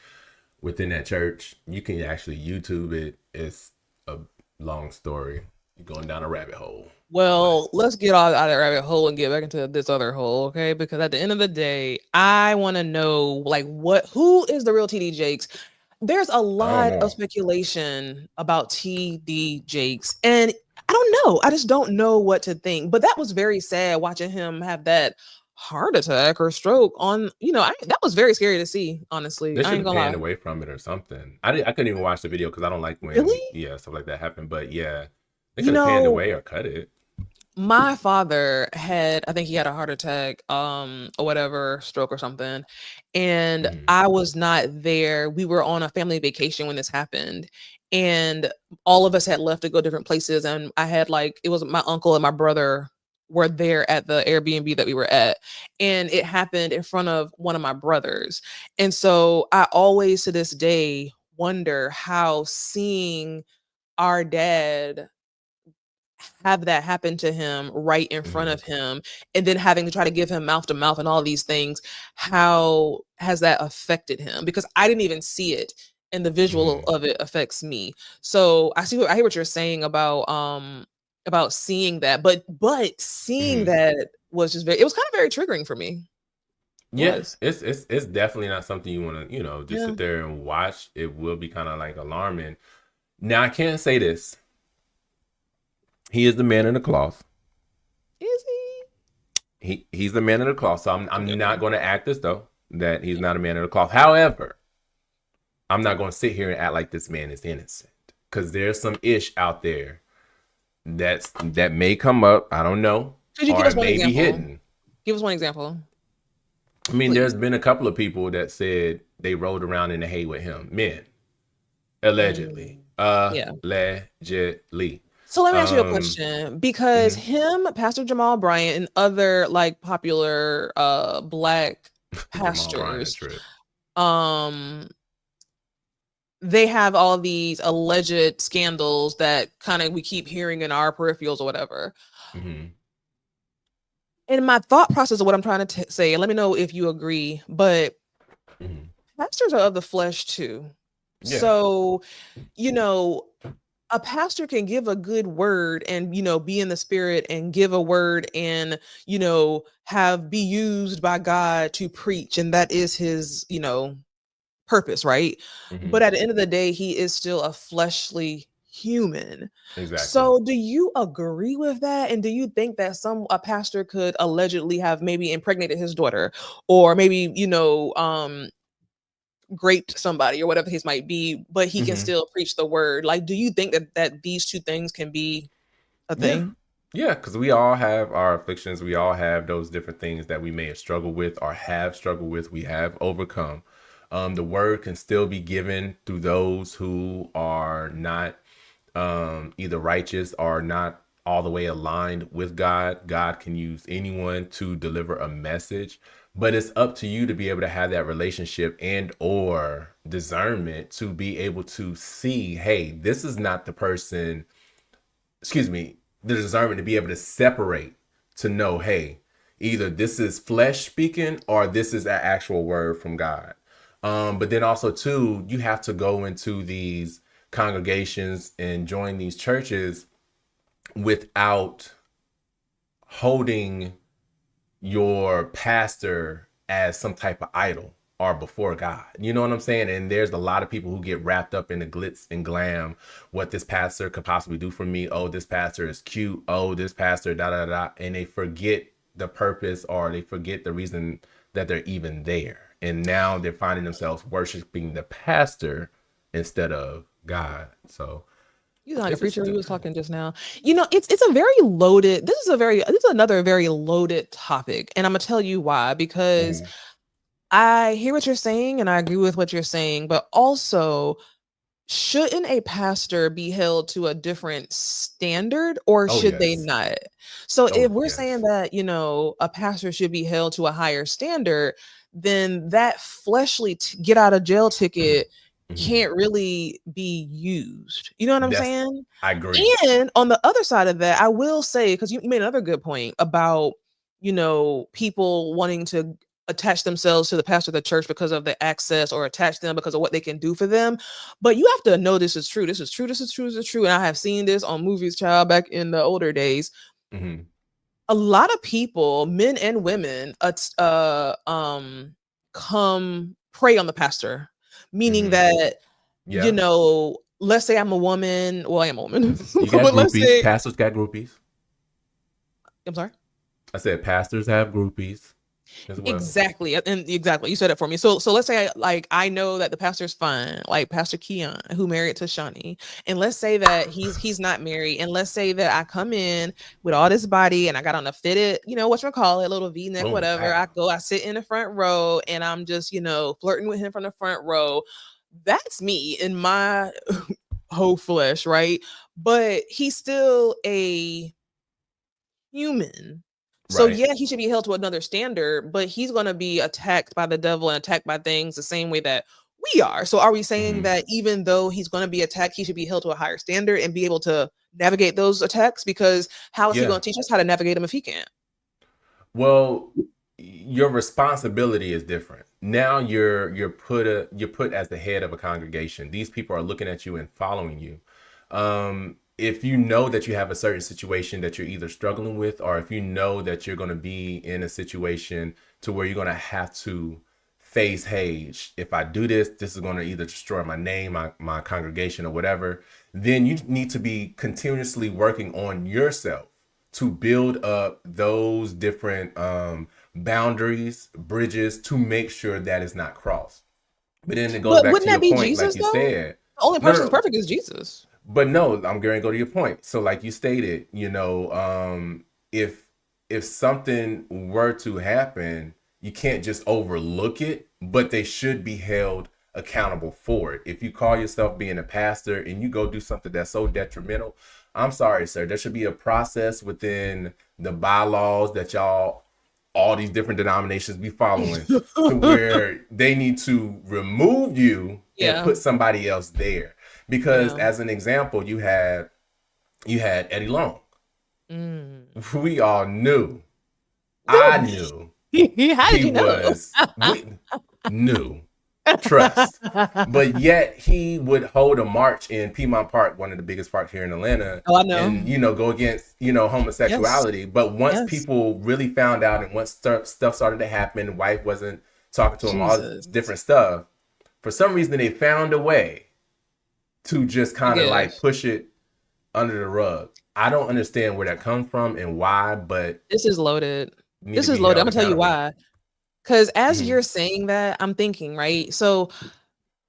within that church. You can actually YouTube it. It's a long story. You're going down a rabbit hole. But Well, let's get out of that rabbit hole and get back into this other hole, okay? Because at the end of the day, I want to know, like, who is the real TD Jakes? There's a I don't lot of know. speculation about TD Jakes, and I don't know. I just don't know what to think. But that was very sad watching him have that heart attack or stroke on, that was very scary to see, honestly. They I should ain't have gonna panned lie. away from it or something. I couldn't even watch the video because I don't like when Really? stuff like that happen. But yeah, they You could have panned know, away or cut it. my father had, I think he had a heart attack, or whatever, stroke or something. And Hmm. I was not there. We were on a family vacation when this happened. And all of us had left to go different places. And I had like, it was my uncle and my brother were there at the Airbnb that we were at. And it happened in front of one of my brothers. And so I always to this day wonder how seeing our dad have that happen to him right in front Hmm. of him and then having to try to give him mouth to mouth and all these things, how has that affected him? Because I didn't even see it, and the visual Hmm. of it affects me. So I hear what you're saying about seeing that, but seeing Hmm. that was just very, it was kind of very triggering for me. It Yeah, was. it's definitely not something you want to just Yeah. sit there and watch. It will be kind of like alarming. Now I can't say this. He is the man in the cloth. Is he? He's the man in the cloth. So Okay, I'm not okay. going to act as though that he's not a man in the cloth. However, I'm not going to sit here and act like this man is innocent because there's some ish out there that may come up. I don't know, Could you give or us it one may be example? hidden. Give us one example, I mean, please. there's been a couple of people that said they rode around in the hay with him. Men, allegedly, Mm, yeah. allegedly. So let me ask you a Um, question because mhm. him, Pastor Jamal Bryant, and other like popular black Jamal Bryant pastors, trip. um, they have all these alleged scandals that kind of we keep hearing in our peripherals or whatever. Hmm. And my thought process of what I'm trying to say, and let me know if you agree, but Hmm. pastors are of the flesh too. Yeah. So, you know, a pastor can give a good word and be in the spirit and give a word and have be used by God to preach, and that is his purpose, right? But Hmm. at the end of the day, he is still a fleshly human. Exactly. So do you agree with that, and do you think that a pastor could allegedly have maybe impregnated his daughter, or maybe raped somebody or whatever the case might be, but he can Hmm. still preach the word? Like, do you think that these two things can be a Yeah. thing? Yeah, because we all have our afflictions. We all have those different things that we may have struggled with or have struggled with. We have overcome. The word can still be given through those who are not either righteous or not all the way aligned with God. God can use anyone to deliver a message, but it's up to you to be able to have that relationship and or discernment to be able to see, hey, this is not the person, excuse me, the discernment to be able to separate, to know, hey, either this is flesh speaking or this is an actual word from God. But then also too, you have to go into these congregations and join these churches without holding your pastor as some type of idol or before God. You know what I'm saying? And there's a lot of people who get wrapped up in the glitz and glam, what this pastor could possibly do for me. Oh, this pastor is cute. Oh, this pastor, da da da. And they forget the purpose or they forget the reason that they're even there. And now they're finding themselves worshiping the pastor instead of God. So You sound like a it's preacher. just, You was talking just now. It's a very loaded. This is another very loaded topic, and I'm gonna tell you why. Because mhm, I hear what you're saying, and I agree with what you're saying, but also shouldn't a pastor be held to a different standard, or Oh should they yes. not? So Oh if we're saying yes. that, a pastor should be held to a higher standard, then that fleshly get out of jail ticket Mhm. can't really be used. You know what I'm That's saying? I agree. And on the other side of that, I will say, because you made another good point about, people wanting to attach themselves to the pastor of the church because of the access, or attach them because of what they can do for them. But you have to know this is true. This is true. This is true. This is true. And I have seen this on movies, child, back in the older days. Mhm. A lot of people, men and women, come prey on the pastor, meaning Mhm. that, Yeah. let's say I'm a woman. Well, I am a woman, You got but let's groupies. say, Pastors got groupies. I'm sorry. I said pastors have groupies as well. Exactly, and exactly, you said it for me. So let's say I know that the pastor's fine, like Pastor Keon, who married to Shawnee, and let's say that he's not married, and let's say that I come in with all this body, and I got on a fitted, what you call it, little V-neck, Boom. whatever. Pow. I sit in the front row, and I'm just flirting with him from the front row. That's me in my whole flesh, right? But he's still a human. So Right. yeah, he should be held to another standard, but he's going to be attacked by the devil and attacked by things the same way that we are. So are we saying Mhm. that even though he's going to be attacked, he should be held to a higher standard and be able to navigate those attacks? Because how is he Yeah. going to teach us how to navigate them if he can't? Well, your responsibility is different. Now you're put as the head of a congregation. These people are looking at you and following you. If you know that you have a certain situation that you're either struggling with, or if you know that you're going to be in a situation to where you're going to have to face, hey, if I do this, this is going to either destroy my name, my congregation, or whatever, then you need to be continuously working on yourself to build up those different boundaries, bridges, to make sure that it's not crossed. But then it goes But back wouldn't to your that be point, like Jesus you though? said. The only No, person who's no, no. perfect is Jesus. But no, I'm going to go to your point. So, like you stated, if something were to happen, you can't just overlook it, but they should be held accountable for it. If you call yourself being a pastor and you go do something that's so detrimental, I'm sorry, sir. There should be a process within the bylaws that all these different denominations be following, to where they need to remove you and Yeah, put somebody else there. Because yeah. as an example, you had Eddie Long. Mm. We all knew. I Woo. knew How did he you know? was. We knew. Trust. But yet he would hold a march in Piedmont Park, one of the biggest parks here in Atlanta, Oh, I know. and go against Yes, homosexuality. But once yes. people really found out, and once stuff started to happen, wife wasn't talking to him, all this Jesus. different stuff. For some reason, they found a way to just kind of Forgive. like push it under the rug. I don't understand where that comes from and why, but This is loaded. need to This is be loaded. held Imma tell you accountable. why. Because as Hmm. you're saying that, I'm thinking, right? So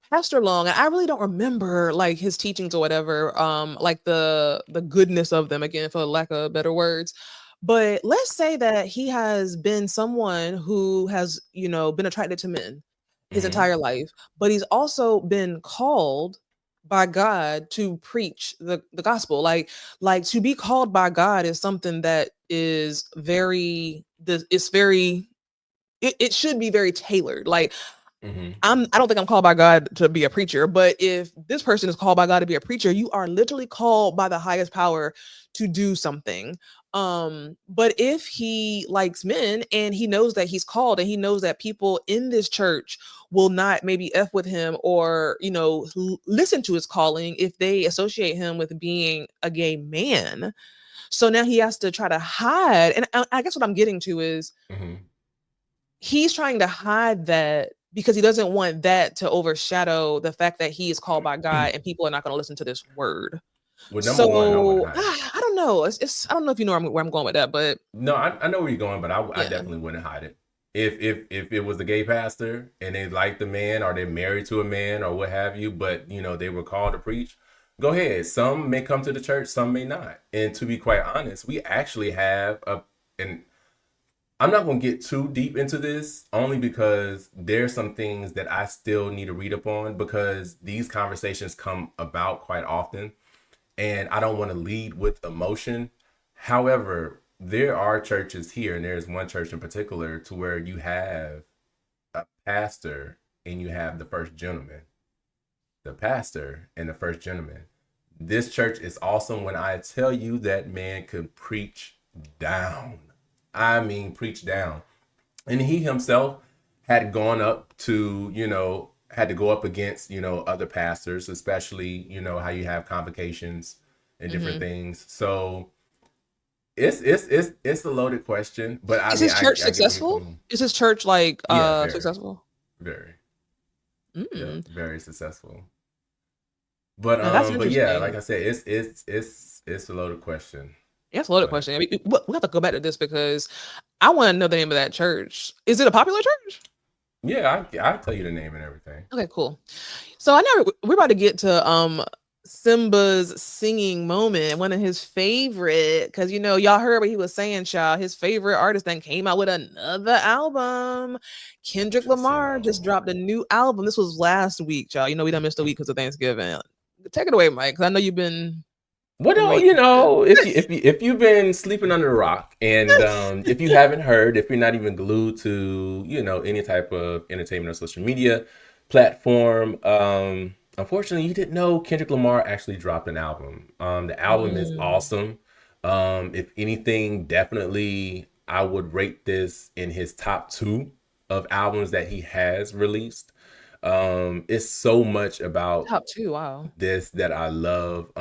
Pastor Long, and I really don't remember like his teachings or whatever, like the goodness of them, again, for lack of better words. But let's say that he has been someone who has, been attracted to men his Hmm. entire life, but he's also been called by God to preach the gospel. Like to be called by God is something that is it's very, it should be very tailored. Like Hmm. I don't think I'm called by God to be a preacher, but if this person is called by God to be a preacher, you are literally called by the highest power to do something. But if he likes men and he knows that he's called and he knows that people in this church will not maybe F with him, or, listen to his calling if they associate him with being a gay man. So now he has to try to hide. And I guess what I'm getting to is Hmm. he's trying to hide that because he doesn't want that to overshadow the fact that he is called by God and people are not going to listen to this word. Well, number one, I wouldn't So hide it. I don't know. I don't know if you know where I'm going with that, but No, I know where you're going, but I yeah, definitely wouldn't hide it. If it was a gay pastor and they like the man, or they're married to a man, or what have you, but they were called to preach, go ahead. Some may come to the church, some may not. And to be quite honest, we actually have a and I'm not gonna get too deep into this only because there's some things that I still need to read up on because these conversations come about quite often and I don't want to lead with emotion. However, there are churches here, and there's one church in particular to where you have a pastor and you have the first gentleman. The pastor and the first gentleman. This church is awesome when I tell you that man could preach down. I mean, preach down. And he himself had gone up to, had to go up against, other pastors, especially, how you have convocations and different Hmm. things. So it's a loaded question, but I Is mean, his church I get where you're successful? coming. Is his church like Yeah, very, successful? very, yeah, Mm. very successful. Now that's But yeah, like interesting. I said, it's a loaded question. Yeah, that's a loaded But question. I mean, we have to go back to this because I want to know the name of that church. Is it a popular church? yeah, I'll tell you the name and everything. Okay, cool. So I know we're about to get to Simba's singing moment, one of his favorite, because y'all heard what he was saying, child. His favorite artist then came out with another album. Kendrick Just, Lamar just dropped a new album. This was last week, child. We done missed a week because of Thanksgiving. Take it away, Mike, because I know you've been well, waiting. if you've been sleeping under a rock, and if you haven't heard, if you're not even glued to any type of entertainment or social media platform, unfortunately, you didn't know Kendrick Lamar actually dropped an album. The album is Mm, awesome. If anything, definitely I would rate this in his top two of albums that he has released. It's so much about top two, wow. this that I love,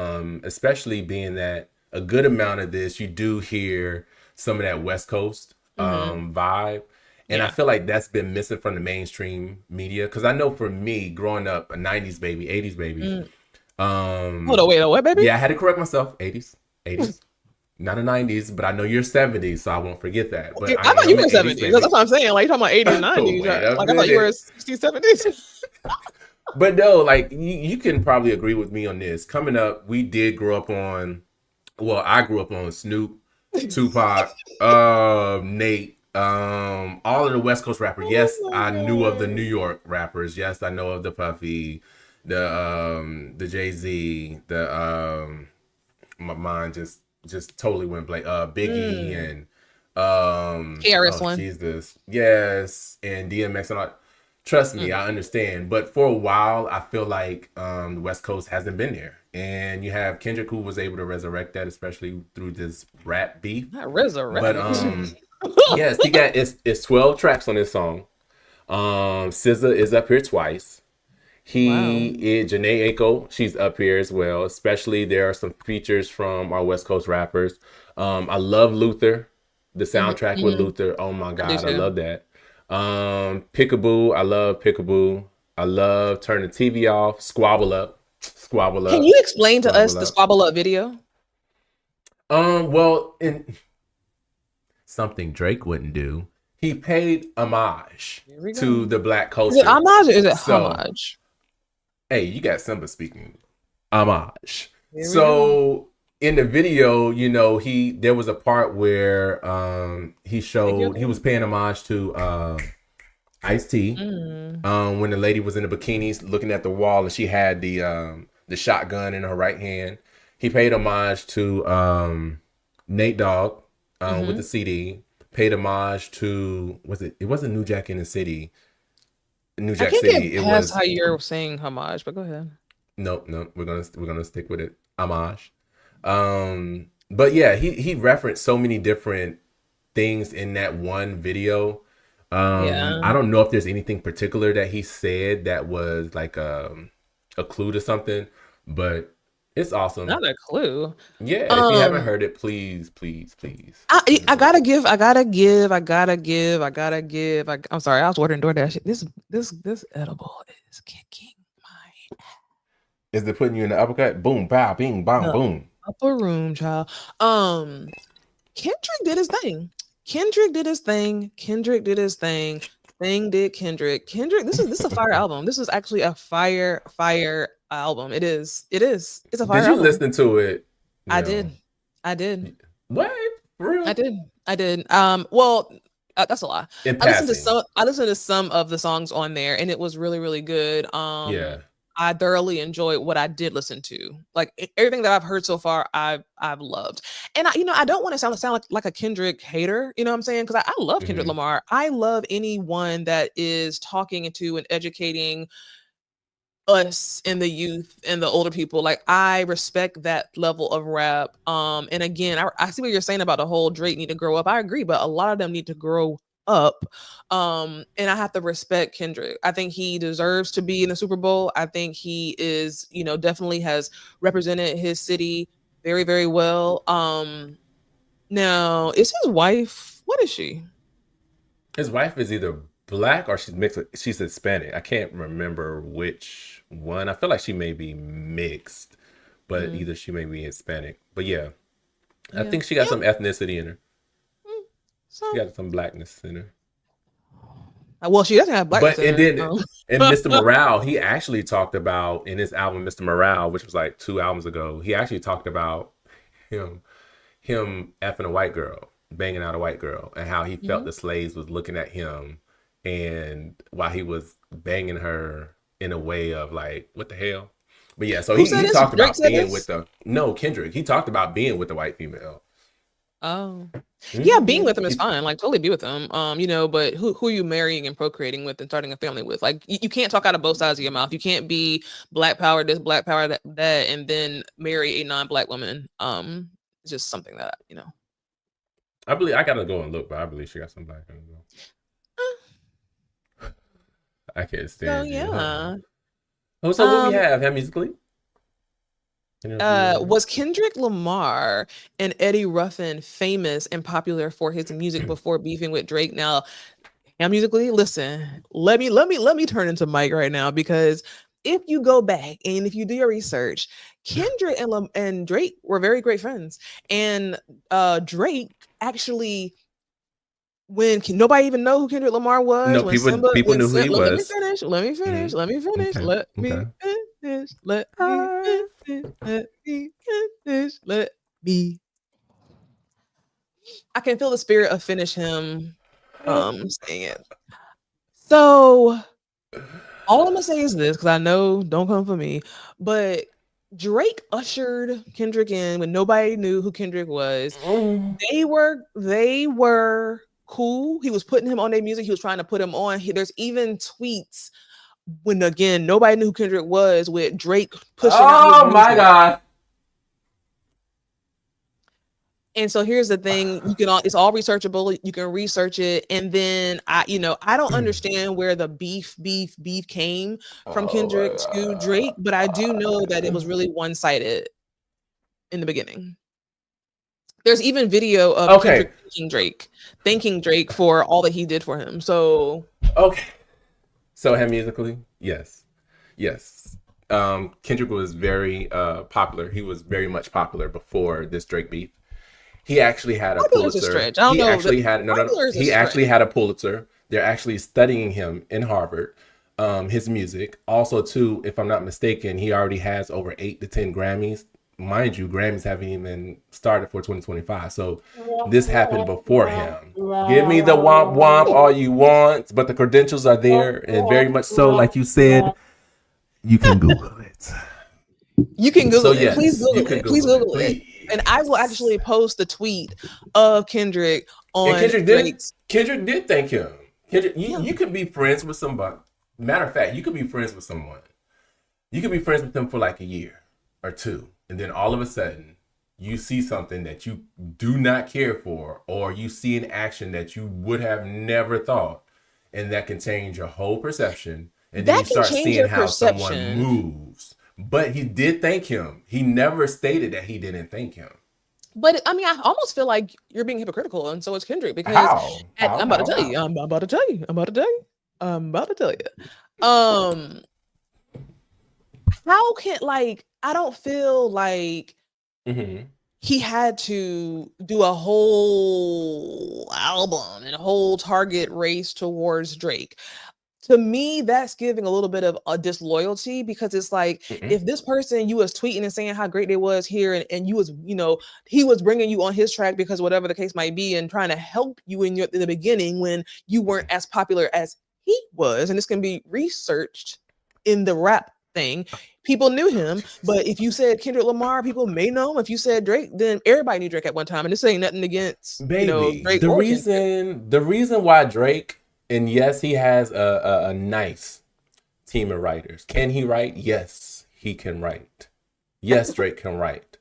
especially being that a good amount of this you do hear some of that West Coast Hmm. vibe. And I Yeah. feel like that's been missing from the mainstream media. Because I know for me, growing up, a 90s baby, 80s baby, Mm. Hold on, um, wait, what, baby? yeah, I had to correct myself. 80s, 80s, not a 90s, but I know you're 70s, so I won't forget that. But Okay, I I thought you am were an 80s 70s. That's baby. what I'm saying. Like, you talking about 80s, 90s. Wait a Like, I thought you were minute. 60s, 70s. But no, like you can probably agree with me on this. Coming up, we did grow up on. Well, I grew up on Snoop, Tupac, Nate, all of the West Coast rappers. Oh Yes, my I knew of the New God. York rappers. Yes, I know of the Puffy, the Jay Z, my mind just totally went blank. Biggie Mm. and KRS oh One. Jesus, yes, and DMX and all. Trust me, Mm. I understand. But for a while, I feel like the West Coast hasn't been there, and you have Kendrick who was able to resurrect that, especially through this rap beef. Not But resurrected. yes, he got it's 12 tracks on this song. SZA is up here twice. He Wow. is Janae Aiko. She's up here as well. Especially there are some features from our West Coast rappers. I love Luther, the Hmm. soundtrack with Hmm. Luther. Oh my I do God, I too. love that. Pickaboo, I love Pickaboo. I love Turn the TV Off, Squabble Up, Squabble Can you Up, explain to us Squabble the Up. Squabble Up video? Well, in something Drake wouldn't do, he paid homage Here we to go. the black Is it culture. homage or is it So, homage? hey, you got Simba speaking homage. Here we go. So in the video, he there was a part where he Take your showed he was time. paying homage to Ice T. Mm. When the lady was in the bikinis looking at the wall and she had the shotgun in her right hand. He paid homage to Nate Dogg with Hmm. the CD. Paid homage to it wasn't New Jack in the City. New I Jack can't get City. It past was how you're saying homage, but go ahead. nope, nope. We're gonna stick with it. Homage. But yeah, he referenced so many different things in that one video. I Yeah. don't know if there's anything particular that he said that was like a clue to something, but it's awesome. Not a clue. Yeah, if you haven't Um, heard it, please, please, please I listen to gotta it. give, I gotta give, I gotta give, I gotta give. I'm sorry, I was ordering DoorDash. This edible is kicking Is it putting you in the uppercut? Boom, pow, bing, bang, my boom. upper room, child. Um, Kendrick did his thing. Kendrick did his thing. Kendrick did his thing. Thing did Kendrick. Kendrick, this is a fire album. This is actually a fire album. It is. It is. It's a Did fire you album. listen to it? I did. No. I did. What? For I real? did. I did. Well, That's a lie. in I listened to passing. some of the songs on there, and it was really, really good. Yeah. I thoroughly enjoyed what I did listen to. Like everything that I've heard so far, I've loved. And I don't want to sound like a Kendrick hater. You know what I'm saying? Because I love Kendrick Hmm. Lamar. I love anyone that is talking into and educating us and the youth and the older people. Like I respect that level of rap. And again, I see what you're saying about the whole Drake need to grow up. I agree, but a lot of them need to grow up. And I have to respect Kendrick. I think he deserves to be in the Super Bowl. I think he is, definitely has represented his city very, very well. Now is his wife, what is she? His wife is either black or she's mixed. She's Hispanic. I can't remember which one. I feel like she may be mixed, but Mm, either she may be Hispanic. But yeah, I yeah. think she got Yeah. some ethnicity in her. Mm, She so got some blackness in her. well, she doesn't have blackness But in and her. then and Mr. Morale, he actually talked about in his album Mr. Morale, which was like 2 albums ago. He actually talked about him him effing a white girl, banging out a white girl, and how he felt Mhm. the slaves was looking at him, and while he was banging her in a way of like, what the hell? But yeah, so Who he said he this? talked Drake about said being with this? the no Kendrick. He talked about being with the white female. Oh. Yeah, being Hmm. with them is fine. Like totally be with them. But who are you marrying and procreating with and starting a family with? Like you can't talk out of both sides of your mouth. You can't be black power this, black power that, and then marry a non-black woman. It's just something that. I believe I gotta go and look, but I believe she got some black in her. Uh, I can't So stand you. yeah. Oh, so what we Um, have musically? Interview. was Kendrick Lamar and Eddie Ruffin famous and popular for his music before beefing with Drake? Now, musically, listen, let me turn into Mike right now because if you go back and if you do your research, Kendrick and Drake were very great friends, and Drake actually when nobody even know who Kendrick Lamar was No, when people Simba people when knew who Sim, he let me was. finish let me Hmm. finish let me finish Okay. let Okay. me finish let me Uh, finish let me finish let me I can feel the spirit of finish him saying it. So all I'm gonna say is this, because I know don't come for me, but Drake ushered Kendrick in when nobody knew who Kendrick was. mm. They were cool. He was putting him on their music. He was trying to put him on. There's even tweets when again nobody knew who Kendrick was with Drake pushing out his Oh my music. God. And so here's the thing, it's all researchable. You can research it. And then I don't understand where the beef came from Oh Kendrick to my Drake, but I do know that it was God. really one-sided in the beginning. There's even video of Kendrick Okay. thanking Drake for all that he did for him. So Okay. So him musically, yes, yes. Kendrick was very popular. He was very much popular before this Drake beef. He actually had a popular is a Pulitzer. stretch. I don't He know that actually had no, no, no. popular is a He stretch. actually had a Pulitzer. They're actually studying him in Harvard. His music. Also, too, if I'm not mistaken, he already has over 8 to 10 Grammys. Mind you, Grammys haven't even started for 2025. So this happened before him. Give me the womp womp all you want, but the credentials are there, and very much so, like you said, you can Google it. You can So Google it. Please yes, you Google can it. Please Google it, Google it. And I will please. actually post the tweet of Kendrick And on Kendrick did. Drake's. Kendrick did thank him. Kendrick, Yeah. you could be friends with somebody. Matter of fact, you could be friends with someone. You could be friends with them for like a year or two, and then all of a sudden, you see something that you do not care for, or you see an action that you would have never thought, and that can change your whole perception. And then you That can start change seeing your how someone perception. moves. But he did thank him. He never stated that he didn't thank him. But I mean, I almost feel like you're being hypocritical, and so is Kendrick because How? How? I'm about to How? tell you. How? I'm about to tell you. I'm about to tell you. I'm about to tell you. How can I don't feel like Mm-hmm. he had to do a whole album and a whole target race towards Drake. to me, that's giving a little bit of a disloyalty, because it's like, Mm-mm. if this person you was tweeting and saying how great they was here, and you was, he was bringing you on his track because whatever the case might be, and trying to help you in the beginning when you weren't as popular as he was, and this can be researched in the rap thing. People knew him, but if you said Kendrick Lamar, people may know him. If you said Drake, then everybody knew Drake at one time. And this ain't nothing against, Baby, Drake or Kendrick. the reason why Drake, and yes, he has a nice team of writers. Can he write? Yes, he can write. Yes, Drake can write.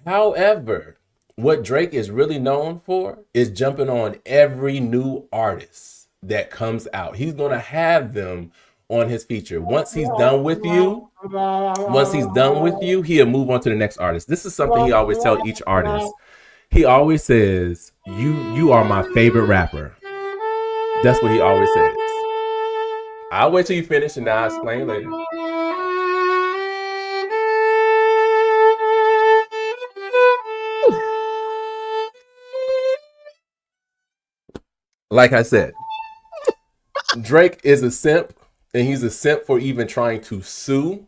However, what Drake is really known for is jumping on every new artist that comes out. He's gonna have them on his feature. Once he's done with you, he'll move on to the next artist. This is something he always tells each artist. He always says, "You are my favorite rapper." That's what he always says. I'll wait till you finish and I'll explain later. Like I said, Drake is a simp, and he's a simp for even trying to sue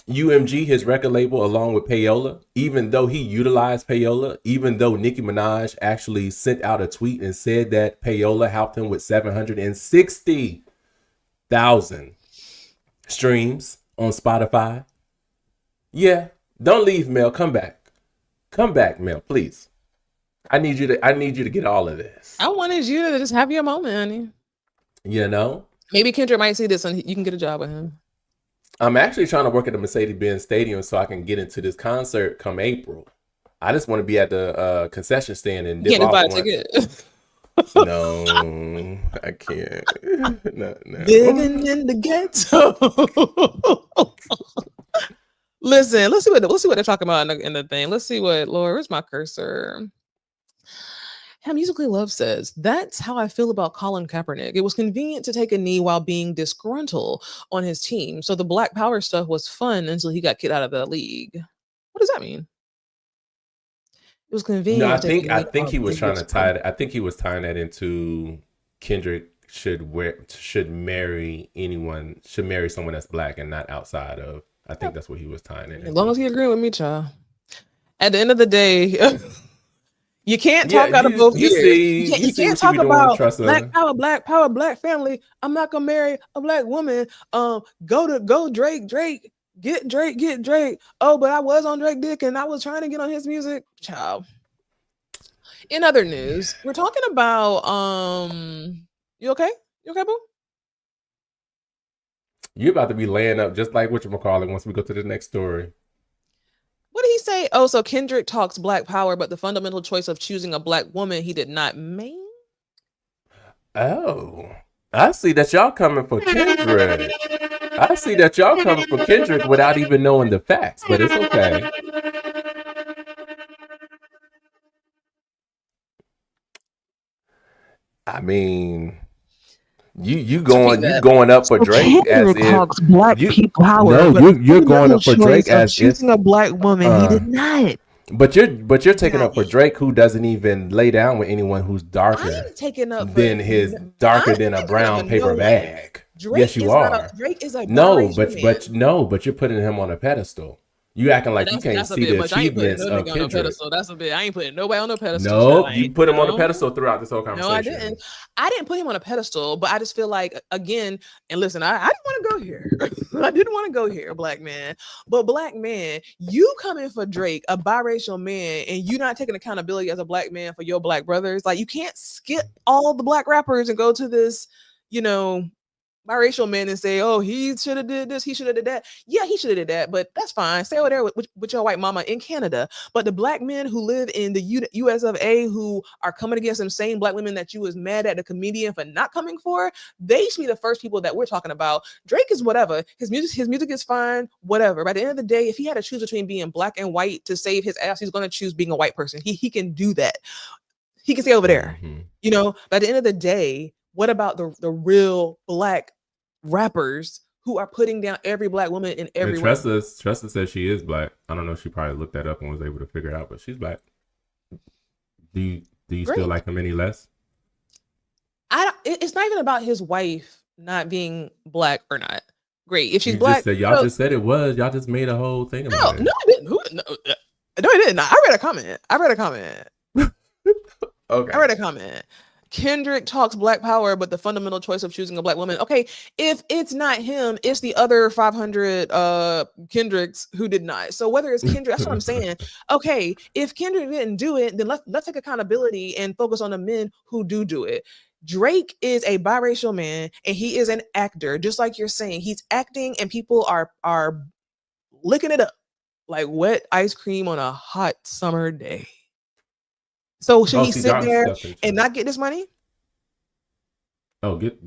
UMG, his record label, along with Payola, even though he utilized Payola, even though Nicki Minaj actually sent out a tweet and said that Payola helped him with 760,000 streams on Spotify. Yeah, don't leave, Mel. Come back. Come back, Mel, please. I need you to get all of this. I wanted you to just have your moment, honey. Maybe Kendrick might see this and you can get a job with him. I'm actually trying to work at the Mercedes-Benz Stadium so I can get into this concert come April. I just want to be at the concession stand and dip off. Buy a ticket. No, I can't. No. Living in the ghetto. Listen, let's see what they're talking about in the thing. Let's see what, Lord, where's my cursor? Musically Love says, that's how I feel about Colin Kaepernick. It was convenient to take a knee while being disgruntled on his team. So the Black Power stuff was fun until he got kicked out of the league. What does that mean? It was convenient. No, I think he was trying to tie it. I think he was tying that into Kendrick should marry someone that's black and not outside of. I think that's what he was tying it. As long as he agreed with me, child. At the end of the day, you can't talk out of both ears. You can't talk about black power, black family. I'm not gonna marry a black woman. Go Drake. Get Drake. Oh, but I was on Drake dick and I was trying to get on his music. Child. In other news, we're talking about you okay? You okay, boo? You're about to be laying up just like whatchamacallit once we go to the next story. What did he say? Oh, so Kendrick talks black power, but the fundamental choice of choosing a black woman he did not make. Oh, I see that y'all coming for Kendrick. I see that y'all coming for Kendrick without even knowing the facts, but it's okay. I mean, you going up for Drake as if black people power. No, you're going up for Drake as choosing a black woman he did not. But you're taking up for Drake, who doesn't even lay down with anyone who's darker than a brown paper bag. Drake yes, you are. Drake is a but you're putting him on a pedestal. You acting like you can't see the achievements of Kendrick. That's a bit. I ain't putting nobody on a pedestal. No, you put him on a pedestal throughout this whole conversation. No, I didn't. I didn't put him on a pedestal, but I just feel like, again, and listen, I didn't want to go here. I didn't want to go here, black man. But black man, you coming for Drake, a biracial man, and you not taking accountability as a black man for your black brothers. Like, you can't skip all the black rappers and go to this, biracial man and say, oh, he should have did this, he should have did that. Yeah, he should have did that, but that's fine. Stay over there with your white mama in Canada. But the black men who live in the US of A, who are coming against them same black women that you was mad at the comedian for not coming for, they should be the first people that we're talking about. Drake is whatever. His music is fine, whatever. By the end of the day, if he had to choose between being black and white to save his ass, he's going to choose being a white person. He can do that. He can stay over there. Mm-hmm. By the end of the day, what about the real black rappers who are putting down every black woman in every way? Tressa says she is black. I don't know if she probably looked that up and was able to figure it out, but she's black. Do you still like him any less? It's not even about his wife not being black or not. Great. If she's You just black, said y'all just said it was. Y'all just made a whole thing about no, it. I didn't. No, no, I didn't. I read a comment. I Okay. read a comment. Kendrick talks black power, but the fundamental choice of choosing a black woman. Okay, if it's not him, it's the other 500 Kendricks who did not. So whether it's Kendrick, that's what I'm saying. Okay, if Kendrick didn't do it, then let's take accountability and focus on the men who do it. Drake is a biracial man and he is an actor, just like you're saying. He's acting and people are licking it up like wet ice cream on a hot summer day. So should Oh, he see, sit that's there definitely and true. not get this money? Oh, get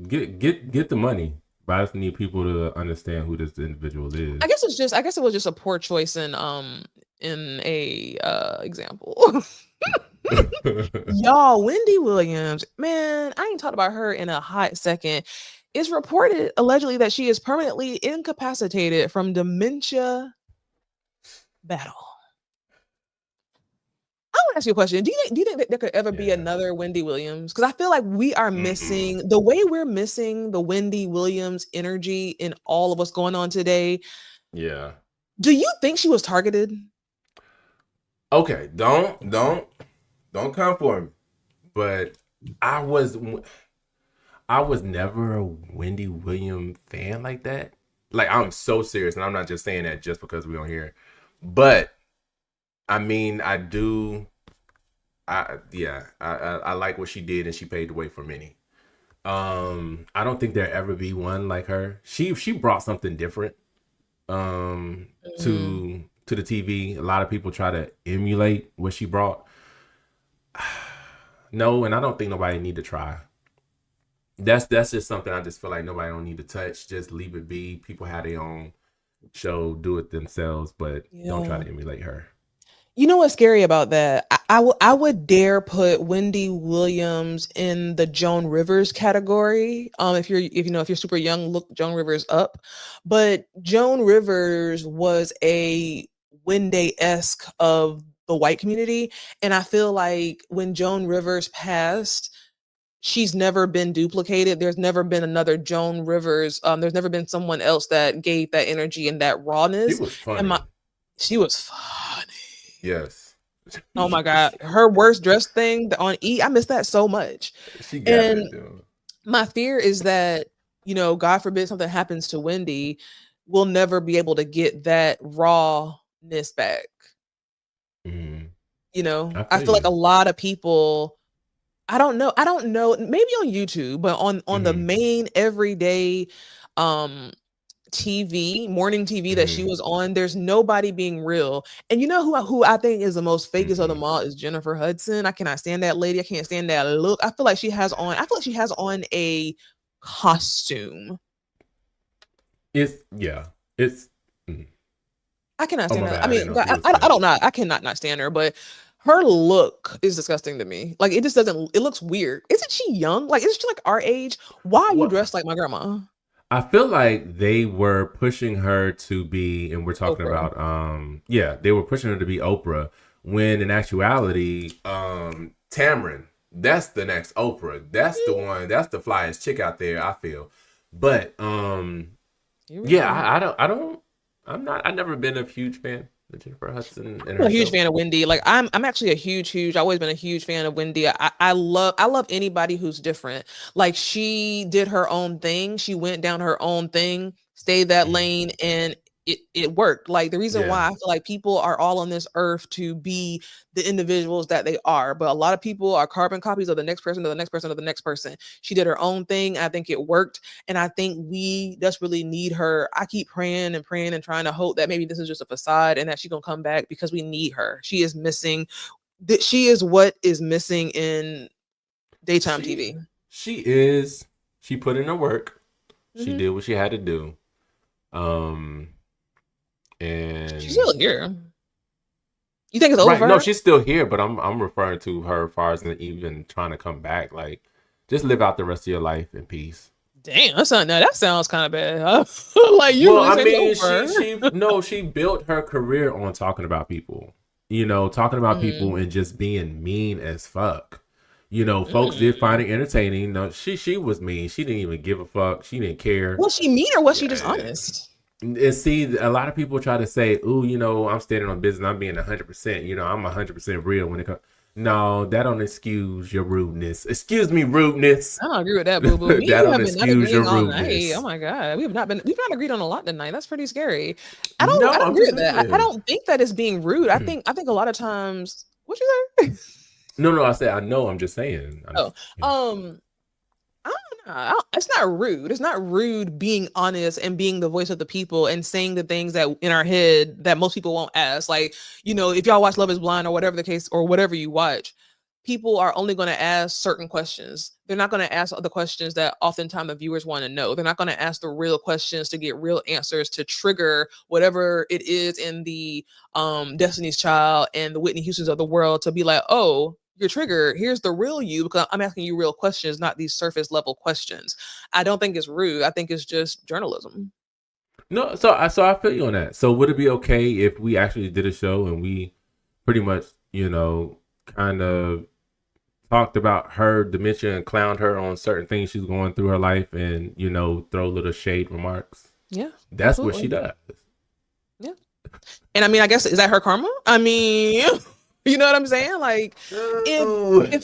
the money. But I just need people to understand who this individual is. I guess it was just a poor choice in a example. Y'all, Wendy Williams, man, I ain't talked about her in a hot second. It's reported allegedly that she is permanently incapacitated from dementia battle. I want to ask you a question. Do you think that there could ever be Yeah. another Wendy Williams? Because I feel like we are Mm-mm. missing the way we're missing the Wendy Williams energy in all of what's going on today. Yeah. Do you think she was targeted? Okay. Don't come for me. But I was I was never a Wendy Williams fan like that. Like I'm so serious, and I'm not just saying that just because we don't hear it. But I mean, I do. I like what she did, and she paved the way for many. I don't think there'll ever be one like her. She brought something different Mhm. to the TV. A lot of people try to emulate what she brought. No, and I don't think nobody need to try. That's just something I just feel like nobody don't need to touch. Just leave it be. People have their own show, do it themselves, but don't try Yeah. to emulate her. You know what's scary about that? I would dare put Wendy Williams in the Joan Rivers category. If you're super young, look Joan Rivers up. But Joan Rivers was a Wendy-esque of the white community. And I feel like when Joan Rivers passed, she's never been duplicated. There's never been another Joan Rivers. There's never been someone else that gave that energy and that She rawness. was And funny. she was funny. Yes. Oh my god, her worst dress thing on E, I miss that so much. She got And that doing. my fear is that, God forbid something happens to Wendy, we'll never be able to get that rawness back. Mm-hmm. I I feel feel like a you. lot of people, I don't know, maybe on YouTube, but on the Mm-hmm. main everyday um TV, morning TV that she Mm-hmm. was on, there's nobody being real. And you know who I think is the most fakest of them Mm-mm. all is Jennifer Hudson. I cannot stand that lady. I can't stand that look. I feel like she has on a costume. It's yeah. It's mm. I cannot Oh stand my that. bad. I I didn't mean, know she was I fake. don't know. I cannot not stand her, but her look is disgusting to me. Like it just doesn't. It looks weird. Isn't she young? Like isn't she like our age? Why are you What dressed like my grandma? I feel like they were pushing her to be, and we're talking Oprah. about, yeah, they were pushing her to be Oprah. When in actuality, Tamron, that's the next Oprah. That's the one. That's the flyest chick out there. I feel, but Here we yeah, go. I don't, I'm not. I've never been a huge fan of Jennifer Hudson and I'm a huge herself. fan of Wendy. Like I'm actually I've always been a huge fan of Wendy. I love anybody who's different. Like she did her own thing. She went down her own thing, stayed that Mhm. lane, and it worked. Like the reason Yeah, why I feel like people are all on this earth to be the individuals that they are, but a lot of people are carbon copies of the next person, to the next person, to the next person. She did her own thing. I think it worked. And I think we desperately need her. I keep praying and praying and trying to hope that maybe this is just a facade and that she's gonna come back because we need her. She is missing. She is what is missing in daytime she TV. she is. She put in her work. She Hmm. did what she had to do. Um, She's and still here. You think it's over right, for no, her? she's still here, but I'm referring to her as far as even trying to come back. Like, just live out the rest of your life in peace. Damn, that's not, now that sounds kind of bad. Like you Well, really I say it's mean, over. she built her career on talking about people. Talking about people Mm, and just being mean as fuck. Folks did find Mm. it entertaining. No, she was mean. She didn't even give a fuck. She didn't care. Was she mean or was she just Yeah. honest? And see, a lot of people try to say, "Ooh, I'm standing on business. I'm being 100%. I'm 100% real when it comes." No, that don't excuse your rudeness. Excuse me, rudeness. I don't agree with that, boo boo. That Me and you don't have been not excuse your agreeing all night. Oh rudeness. my god, we've not agreed on a lot tonight. That's pretty scary. I No, don't I'm agree just with that. I saying. don't think that is being rude. I think a lot of times. What you say? No, I said I know. I'm just saying. Oh, um, I don't know. It's not rude. It's not rude being honest and being the voice of the people and saying the things that in our head that most people won't ask. Like, if y'all watch Love is Blind or whatever the case or whatever you watch, people are only going to ask certain questions. They're not going to ask the questions that oftentimes the viewers want to know. They're not going to ask the real questions to get real answers to trigger whatever it is in the Destiny's Child and the Whitney Houstons of the world to be like, oh, you're triggered. Here's the real you because I'm asking you real questions, not these surface level questions. I don't think it's rude. I think it's just journalism. No, so I feel you on that. So would it be okay if we actually did a show and we pretty much, kind of talked about her dementia and clowned her on certain things she's going through her life and, throw little shade remarks? Yeah, That's what she absolutely. does. Yeah. And I mean, I guess is that her karma? I mean, you know what I'm saying? Like Ooh. if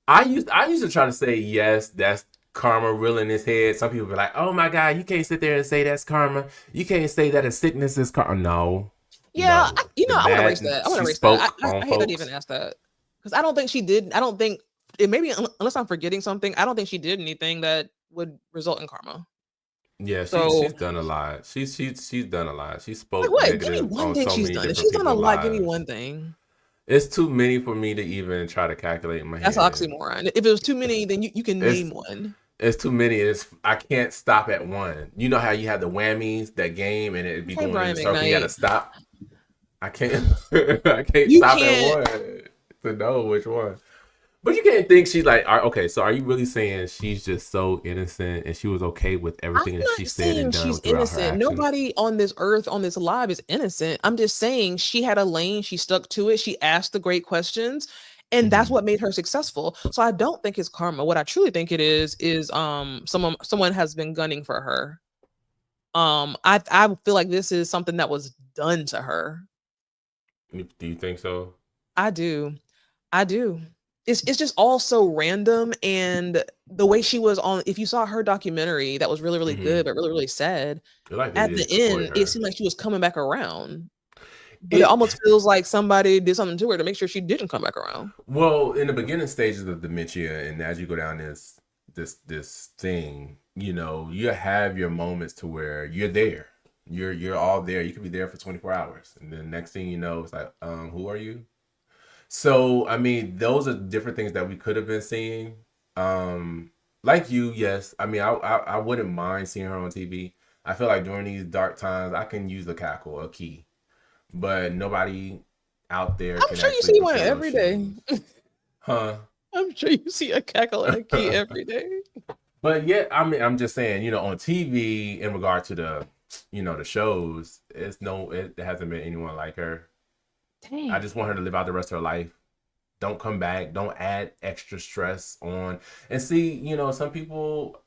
I used to try to say yes, that's karma real in his head. Some people be like, "Oh my god, you can't sit there and say that's karma. You can't say that a sickness is karma." No, yeah, no. The I want to erase bad that. I want to she erase that. spoke on I hate that even folks. asked that because I don't think she did. I don't think it maybe unless I'm forgetting something. I don't think she did anything that would result in karma. Yeah, she's So done a lot. She's done a lot. She like spoke what? Give me negative one on thing so she's many done. If different she's done a people's lot, give me lives. one thing. It's too many for me to even try to calculate in my That's head. oxymoron. If it was too many, then you can It's name one. it's too many. I can't stop at one. You know how you have the whammies, that game, and it'd be Okay, going in a Brian circle. You got to McKnight. stop. I can't. I can't You stop at can't. one to know which one. But you can't think she like. Okay, so are you really saying she's just so innocent and she was okay with I'm everything that she not said and saying done she's throughout her innocent. actions? Nobody on this earth, on this live, is innocent. I'm just saying she had a lane. She stuck to it. She asked the great questions, and that's Mm-hmm. what made her successful. So I don't think it's karma. What I truly think it is someone has been gunning for her. I feel like this is something that was done to her. Do you think so? I do. I do. It's just all so random and the way she was on if you saw her documentary that was really, really Mm-hmm. good, but really, really sad, I like they at the destroyed end, it her. seemed like she was coming back around. But it It almost feels like somebody did something to her to make sure she didn't come back around. Well, in the beginning stages of dementia, and as you go down this thing, you have your moments to where you're there. You're all there. You could be there for 24 hours, and then next thing you know, it's like, who are you? So I mean, those are different things that we could have been seeing. Like you, yes. I mean, I wouldn't mind seeing her on TV. I feel like during these dark times, I can use a cackle, a key, but nobody out there I'm can sure you actually see one fulfill those every day. shoes, huh? I'm sure you see a cackle and a key every day. But yeah, I mean, I'm just saying, on TV in regard to the shows, it hasn't been anyone like her. I Dang. just want her to live out the rest of her life. Don't come back. Don't add extra stress on. And see, some people,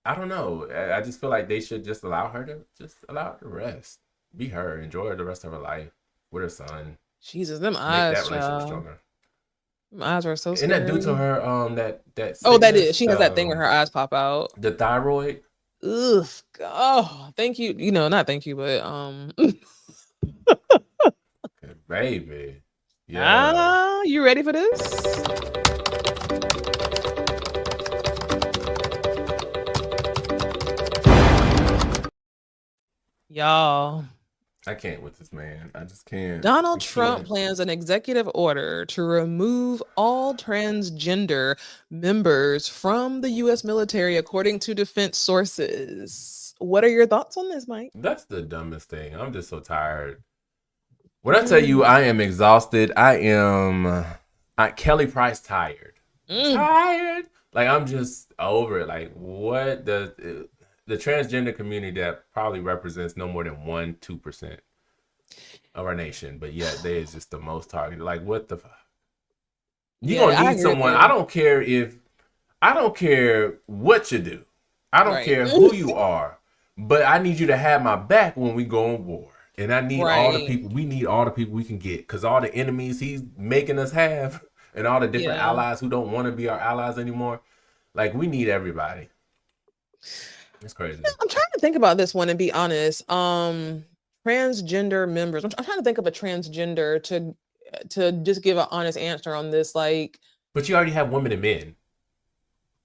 I don't know. I just feel like they should just allow her to rest, be her, enjoy the rest of her life with her son, Jesus, them make eyes, that relationship child. stronger. Them eyes are so And that due to scary. her that Oh, that is. sickness, She has that thing where her eyes pop out. the thyroid. Ugh. Oh, thank you. Not thank you, but Baby. Yeah. you ready for this? Y'all, I can't with this man. I just can't. I Donald Trump can't. plans an executive order to remove all transgender members from the US military, according to defense sources. What are your thoughts on this, Mike? That's the dumbest thing. I'm just so tired. When I tell you I am exhausted, Kelly Price tired. Mm. Tired. Like I'm just over it. Like what the transgender community that probably represents no more than 1-2% of our nation, but yet they is just the most targeted. Like what the fuck? You're Yeah, gonna I need agree with someone. you. I don't care what you do. I don't Right. care who you are, but I need you to have my back when we go on war. And I need all the Right. people. We need all the people we can get because all the enemies he's making us have, and all the different Yeah. allies who don't want to be our allies anymore. Like we need everybody. It's crazy. I'm trying to think about this one and be honest. Transgender members. I'm trying to think of a transgender to just give an honest answer on this. Like, But you already have women and men.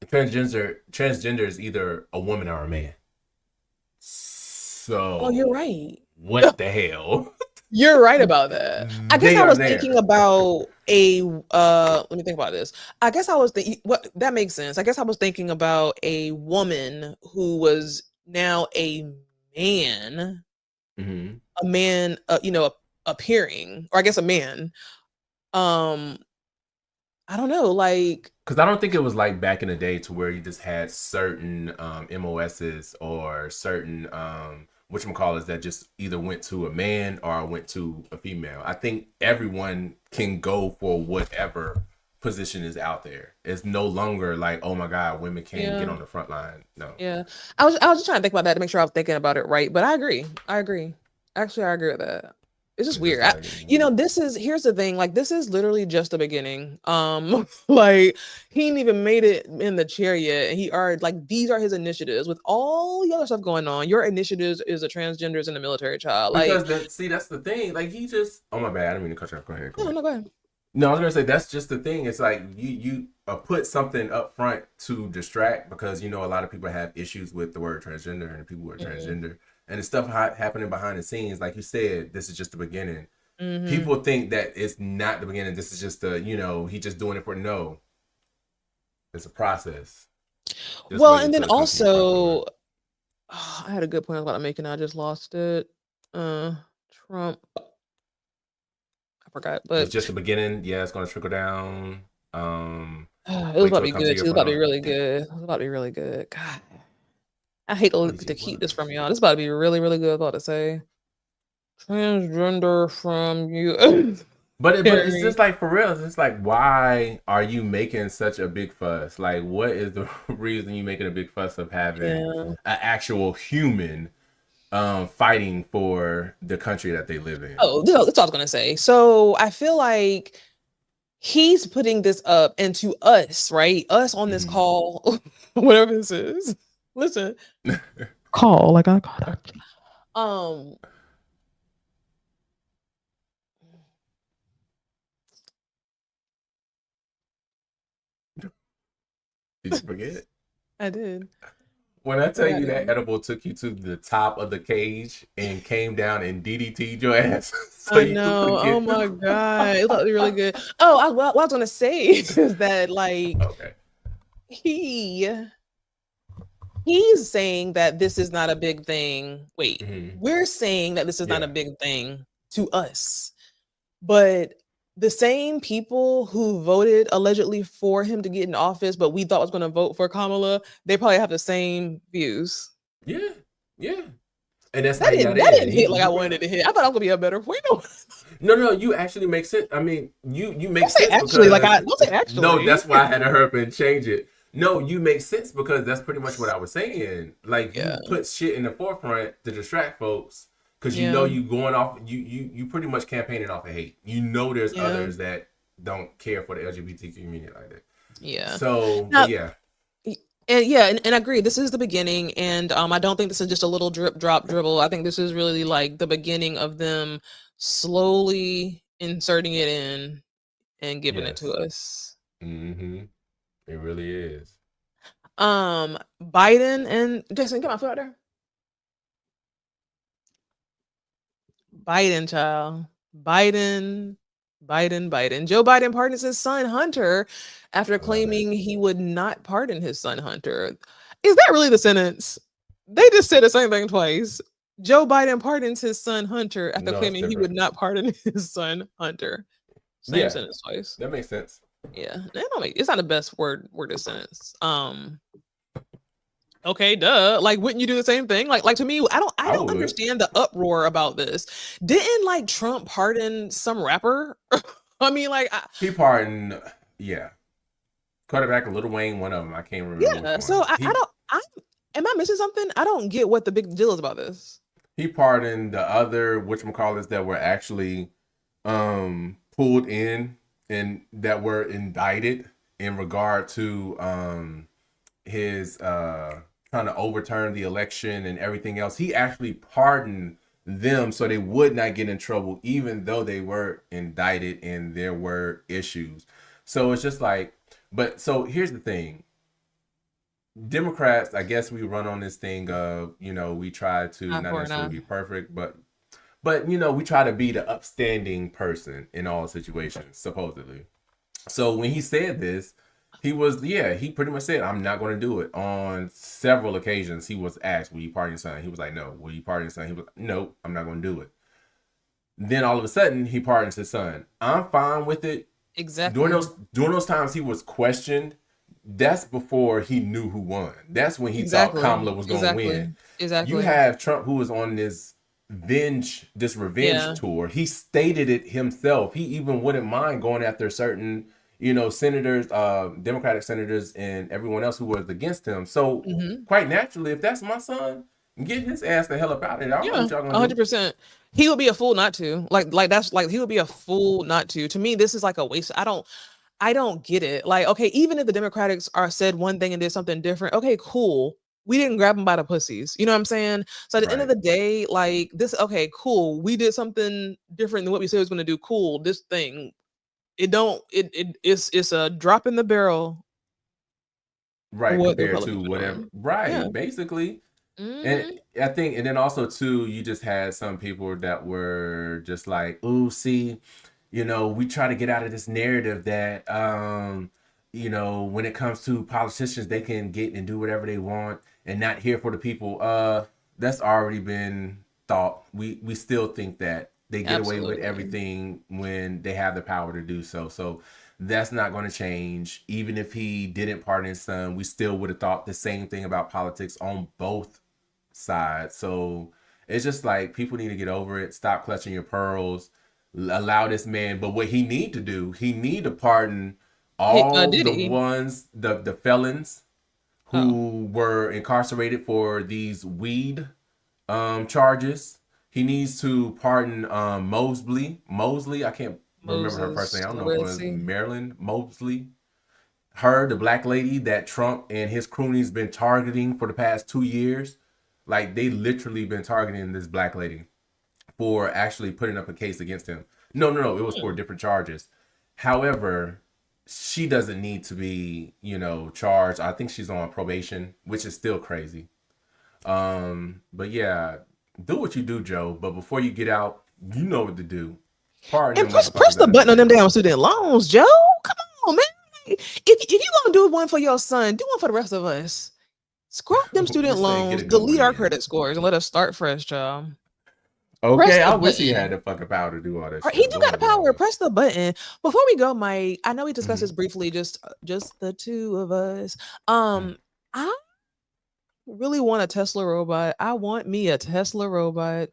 Transgender is either a woman or a man. oh, you're So right. what the hell? You're right about that. I guess They I are was thinking there. about a let me think about this. I guess I was thinking what that makes sense. I guess I was thinking about a woman who was now man, Mm-hmm. a man, appearing, or I guess a man. Um, I don't know, like, Because I don't think it was like back in the day to where you just had certain MOSs or certain whatchamacallits that just either went to a man or went to a female. I think everyone can go for whatever position is out there. It's no longer like, oh my God, women can't get yeah, on the front line. No. yeah. I was just trying to think about that to make sure I was thinking about it right. But I agree. I agree. Actually, I agree with that. It's just It's just weird. like, Here's the thing. Like, this is literally just the beginning. Like, he ain't even made it in the chair yet, and he are like, these are his initiatives with all the other stuff going on. Your initiatives is a transgenders in the military child. Like, because that's the thing. Like he just, oh my bad, I didn't mean to cut you off. Go ahead, go no, ahead. no, go ahead. No, I was gonna say that's just the thing. It's like you put something up front to distract because you know a lot of people have issues with the word transgender and the people who are Mhm. transgender and the stuff happening behind the scenes. Like you said, this is just the beginning. Mhm. People think that it's not the beginning. This is just he just doing it for no. It's a process. Just Well, wait and then until it comes from the front also, door. I had a good point I was about to make, and I just lost it. Trump. I forgot, It's but just the beginning. Yeah, it's gonna trickle down. it was Wait about to till be it comes to good your too. It was front about to be door. really good. It was about to be really good. God, I hate to, At least to it keep this from was. y'all. This about to be really, really good. I was about to say transgender from you. But it's Harry. just like for real. It's just like why are you making such a big fuss? Like what is the reason you making a big fuss of having Yeah. an actual human fighting for the country that they live in? Oh, that's all I was gonna say. So I feel like he's putting this up, and to us, right? Us on this Mhm. call, whatever this is. Listen, call like I got it. Um, Did you forget? I did. When I tell Forgot, you that y'all. edible took you to the top of the cage and came down and DDT'd your ass so I you could know. Oh forget. my god, it looked really good. Oh, what I was gonna say is that like Okay. he he's saying that this is not a big thing. Wait, Hmm. we're saying that this is not a Yeah. big thing to us, but the same people who voted allegedly for him to get in office, but we thought was going to vote for Kamala, they probably have the same views. Yeah. Yeah. And that's how That he didn't got that in. didn't hit like I He wanted it to hit. I thought I was gonna be a better point. No, No, you actually make sense. I mean, you make don't say sense actually. Like because I don't say no, actually. that's why I had to hurry up and change it. No, you make sense because that's pretty much what I was saying. Like Yeah, you put shit in the forefront to distract folks because you know yeah, you going off you pretty much campaigning off of hate. You know there's yeah, others that don't care for the LGBT community like that. yeah. So, but Now, yeah, and yeah, and I agree. This is the beginning, and I don't think this is just a little drip, drop, dribble. I think this is really like the beginning of them slowly inserting it in and giving it to yes, us. it really is. Biden and Jason, get my foot out there. Biden, child. Biden, Biden. Joe Biden pardons his son Hunter after I love it. claiming he would not pardon his son Hunter. Is that really the sentence? They just said the same thing twice. Joe Biden pardons his son Hunter after No, it's claiming he would different. not pardon his son Hunter. Same Yeah, sentence twice. that makes sense. Yeah, it's not the best word sentence. Okay, duh. Like, wouldn't you do the same thing? Like to me, I I don't would. understand the uproar about this. Didn't like Trump pardon some rapper? I mean, like, He pardoned. Yeah, quarterback, Little Wayne, one of them. I can't remember which Yeah. So one. I don't. Am I missing something? I don't get what the big deal is about this. He pardoned the other whatchamacallits that were actually pulled in and that were indicted in regard to his trying to overturn the election and everything else. He actually pardoned them so they would not get in trouble, even though they were indicted and there were issues. So it's just like, but so here's the thing. Democrats, I guess we run on this thing of, we try to Eye not for an necessarily eye. be perfect, but we try to be the upstanding person in all situations, supposedly. So when he said this, he pretty much said, I'm not going to do it. On several occasions, he was asked, will you pardon your son? He was like, no. Will you pardon your son? He was like, no, I'm not going to do it. Then all of a sudden, he pardons his son. I'm fine with it. During Exactly. those times he was questioned, that's before he knew who won. That's when he thought Exactly. Kamala was going to Exactly. win. You Exactly. have Trump, who was on this revenge Yeah. tour. He stated it himself. He even wouldn't mind going after certain, senators, Democratic senators, and everyone else who was against him. So Hmm. quite naturally, if that's my son, get his ass the hell up out of there. I don't know Yeah. what y'all gonna do. 100%. He would be a fool not to. Like that's like he would be a fool not to. To me, this is like a waste. I don't get it. Like, okay, even if the Democrats are said one thing and did something different, okay, cool. We didn't grab them by the pussies. You know what I'm saying? So at the end of Right. the day, like this, okay, cool. We did something different than what we said we was gonna do. Cool. This thing, it don't it's a drop in the barrel for Right, what the compared to Republicans are whatever. doing. Yeah. Right, basically. And Hmm. I think, and then also too, you just had some people that were just like, "Ooh, see, we try to get out of this narrative that, when it comes to politicians, they can get and do whatever they want and not here for the people." That's already been thought. We still think that they get away with Absolutely. everything when they have the power to do so. So that's not going to change. Even if he didn't pardon his son, we still would have thought the same thing about politics on both side. So it's just like people need to get over it. Stop clutching your pearls. Allow this man. But what he need to do, he need to pardon all Did the he? ones, the felons Oh, who were incarcerated for these weed charges. He needs to pardon Mosley. Mosley, I can't remember her first name. Moses I don't know if it was Lizzie. Marilyn Mosley. Her, the black lady that Trump and his cronies been targeting for the past 2 years. Like they literally been targeting this black lady for actually putting up a case against him. No, no, no. It was for Hmm. different charges. However, she doesn't need to be, charged. I think she's on probation, which is still crazy. But yeah, do what you do, Joe. But before you get out, you know what to do. Pardon And them press motherfuckers the that are button on them doing damn student loans, Joe. Come on, man. If you gonna do one for your son, do one for the rest of us. Scrap them it. student This ain't loans, getting no delete our money in. credit scores, and let us start fresh, child. Press Okay, the I wish he had button. the fucking power to do all that He shit. do got the Lord power. knows. Press the button. Before we go, Mike, I know we discussed Mm-hmm. this briefly, just the two of us. Mm-hmm. I really want a Tesla robot. I want me a Tesla robot.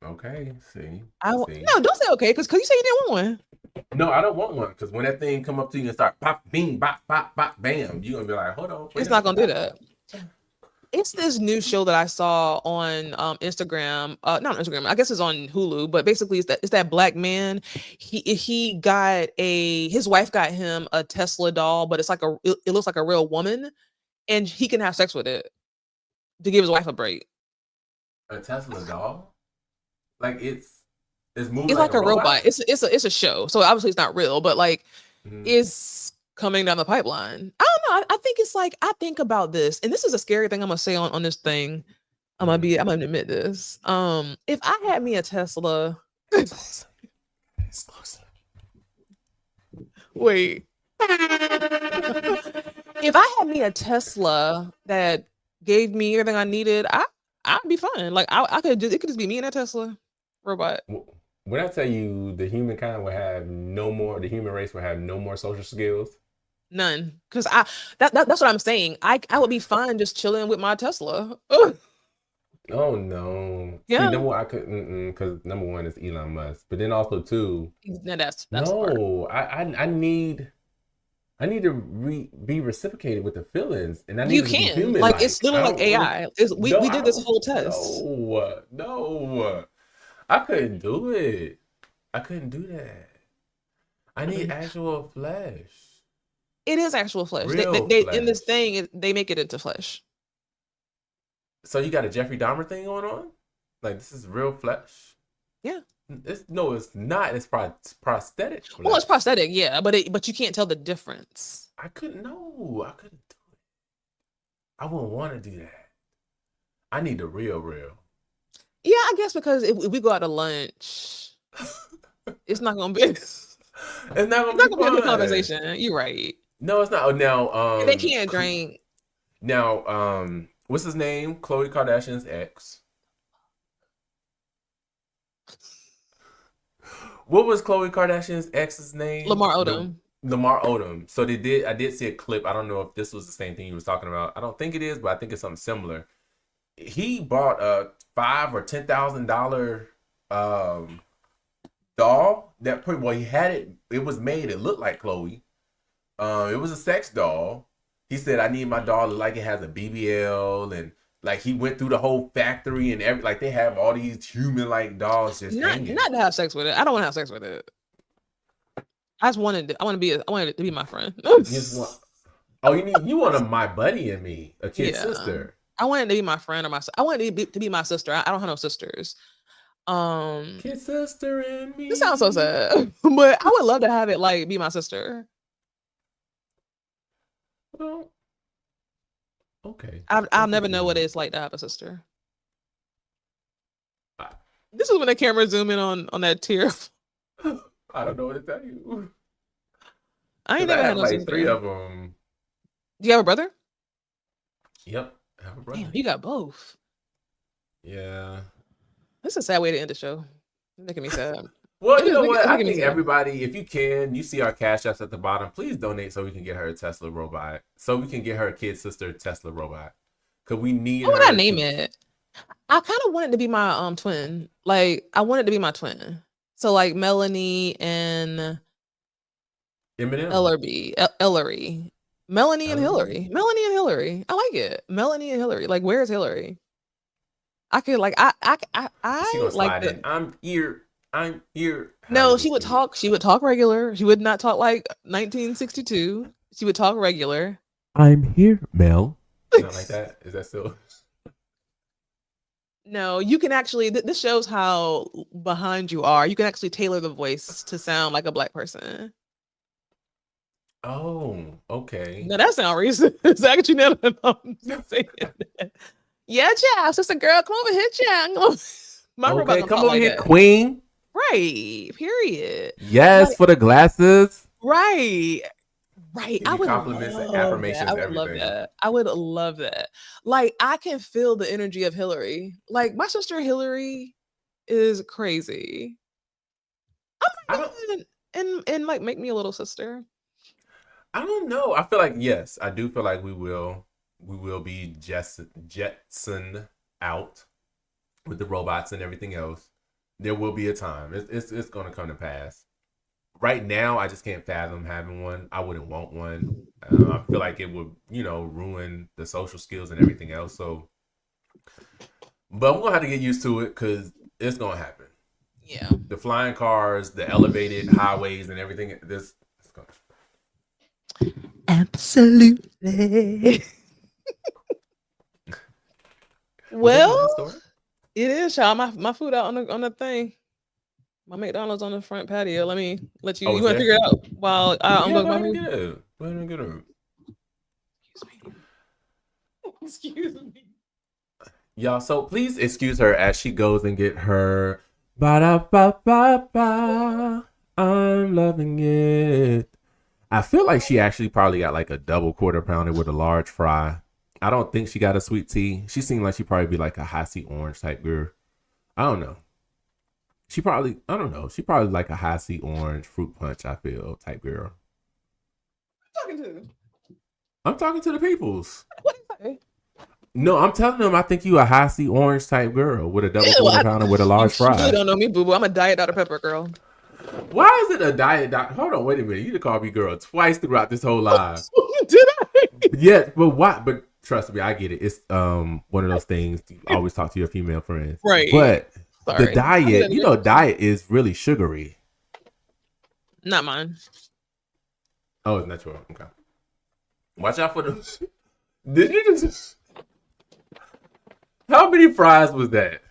Okay, see, I want see. no, don't say okay, because you say you didn't want one. No, I don't want one because when that thing come up to you and start pop, bing, bop, bop, bop, bam, you gonna be like, hold on, wait It's a not minute, gonna do time out. that. It's this new show that I saw on Instagram. Not on Instagram. I guess it's on Hulu. But basically, it's that black man. He got his wife got him a Tesla doll, but it looks like a real woman, and he can have sex with it to give his wife a break. A Tesla doll? Like it's moving It's like like a a robot. robot? It's a show, so obviously it's not real, but like Mm-hmm. it's coming down the pipeline. I don't know. I think it's like I think about this, and this is a scary thing I'm gonna say on this thing. Mm-hmm. I'm gonna admit this. If I had me a Tesla, Exclusive. Exclusive. wait. If I had me a Tesla that gave me everything I needed, I'd be fine. Like I could just it could just be me and a Tesla robot. When I tell you the humankind will have no more, the human race will have no more social skills. None. Cause that's what I'm saying. I would be fine just chilling with my Tesla. Ugh. Oh no. See, Yeah. number one, I couldn't because number one is Elon Musk, but then also two, Now that's smart. no, I need. I need to be reciprocated with the feelings, and I need You it to be can. human. Like Like it's I literally like don't want. AI. It's, we No, we I did this don't. whole test. No. I couldn't do it. I couldn't do that. I need actual flesh, It is actual flesh. real They in this flesh. thing they make it into flesh. So you got a Jeffrey Dahmer thing going on? Like this is real flesh? Yeah. It's not. It's prosthetic Well, it's flesh. prosthetic, yeah, but you can't tell the difference. I couldn't. No, I couldn't do it. I wouldn't want to do that. I need the real. Yeah, I guess because if we go out to lunch, it's not gonna be it's It's not gonna not be gonna be a good fun. conversation. You're right. No, it's not. Oh, now, And they can't drink. what's his name? Khloe Kardashian's ex. What was Khloe Kardashian's ex's name? Lamar The Odom. Lamar Odom. So they did. I did see a clip. I don't know if this was the same thing he was talking about. I don't think it is, but I think it's something similar. He bought a $5,000 or $10,000 doll that well he had it. It was made. It looked like Khloe. It was a sex doll. He said, "I need my doll to like it has a BBL," and like he went through the whole factory and every like they have all these human like dolls just hanging. Not to have sex with it. I don't want to have sex with it. I just wanted I wanted it to be my friend. You just want oh you want a my buddy and me, a kid Yeah. sister. I wanted to be my friend or I wanted to be my sister. I don't have no sisters. Kid sister and me. This sounds so sad, but I would love to have it like be my sister. Well, okay. I'll That's what never you know what want. it's like to have a sister. I, This is when the camera zoom in on that tear. I don't know what to tell you. I ain't Because I never had have no like three sister. of them. Do you have a brother? Yep. I have a Damn, brother. you got both. Yeah. This is a sad way to end the show. It's making me sad. Well, It you is know what? it's I making me think sad. everybody, if you can, you see our cash apps at the bottom. Please donate so we can get her a Tesla robot. So we can get her kid sister a Tesla robot. Cause we need What would I her name to it? I kind of wanted to be my twin. Like I wanted to be my twin. So like Melanie and Eminem. Ellerby, Ellery, Melanie and Ellery. Hillary, Melanie and Hillary. I like it. Melanie and Hillary. Like where's Hillary? I could like She I gonna like slide in. the I'm here. I'm here. How no. does it do? She would talk regular. She would not talk like 1962. She would talk regular. I'm here, Mel. Not like that. Is that still? No, you can actually. This shows how behind you are. You can actually tailor the voice to sound like a black person. Oh, okay. No, that sound racist. Is that what you know? I'm just saying that. Yeah, child, sister girl, come over here, child. Come on. My robot Okay, gonna come talk over like here, that. Queen. Right. Period. Yes, Like, for the glasses. right. Right. Give I you would compliments and love that. affirmations, I and would love everything. that. I would love that. Like, I can feel the energy of Hillary. Like, my sister Hillary is crazy. I I might don't. go ahead and like make me a little sister. I don't know. I feel like yes, I do feel like we will be jetson out with the robots and everything else. There will be a time. It's going to come to pass. Right now, I just can't fathom having one. I wouldn't want one. I feel like it would, ruin the social skills and everything else. So, but we're gonna have to get used to it because it's gonna happen. Yeah. The flying cars, the elevated highways, and everything. This. It's gonna... Absolutely. Was that Well, my story? it is, child. My food out on the thing. My McDonald's on the front patio. Let me let you. Oh, You is want to there? figure it out while I Yeah, unbook go my ahead and food? get it. Go ahead and get it. Excuse me. Excuse me. Y'all, so please excuse her as she goes and get her ba da ba ba ba. I'm loving it. I feel like she actually probably got like a double quarter pounder with a large fry. I don't think she got a sweet tea. She seemed like she'd probably be like a high C orange type girl. I don't know. I don't know. She probably like a high C orange fruit punch, I feel, type girl. What are you talking to? I'm talking to the peoples. What do you say? No, I'm telling them I think you a high C orange type girl with a double Ew, quarter pounder with a you truly really fry. don't know me, boo boo. I'm a diet Dr. Pepper girl. Why is it a diet doc? Hold on, wait a minute. You just called me girl twice throughout this whole live. Did I? Yeah, but why? But trust me, I get it. It's one of those things. You always talk to your female friends, Right. but the Sorry. diet, diet is really sugary. Not mine. Oh, it's not yours. Okay. Watch out for the. Did you just? How many fries was that?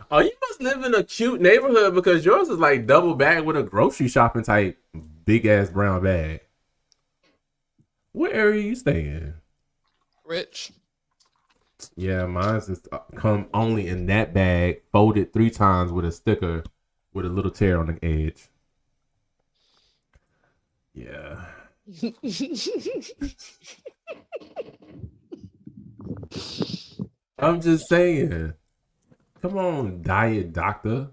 Oh, you must live in a cute neighborhood because yours is like double bag with a grocery shopping type big ass brown bag. What area you stay in? Rich. Yeah, mine's just come only in that bag, folded 3 times with a sticker with a little tear on the edge. Yeah. I'm just saying. Come on, diet doctor.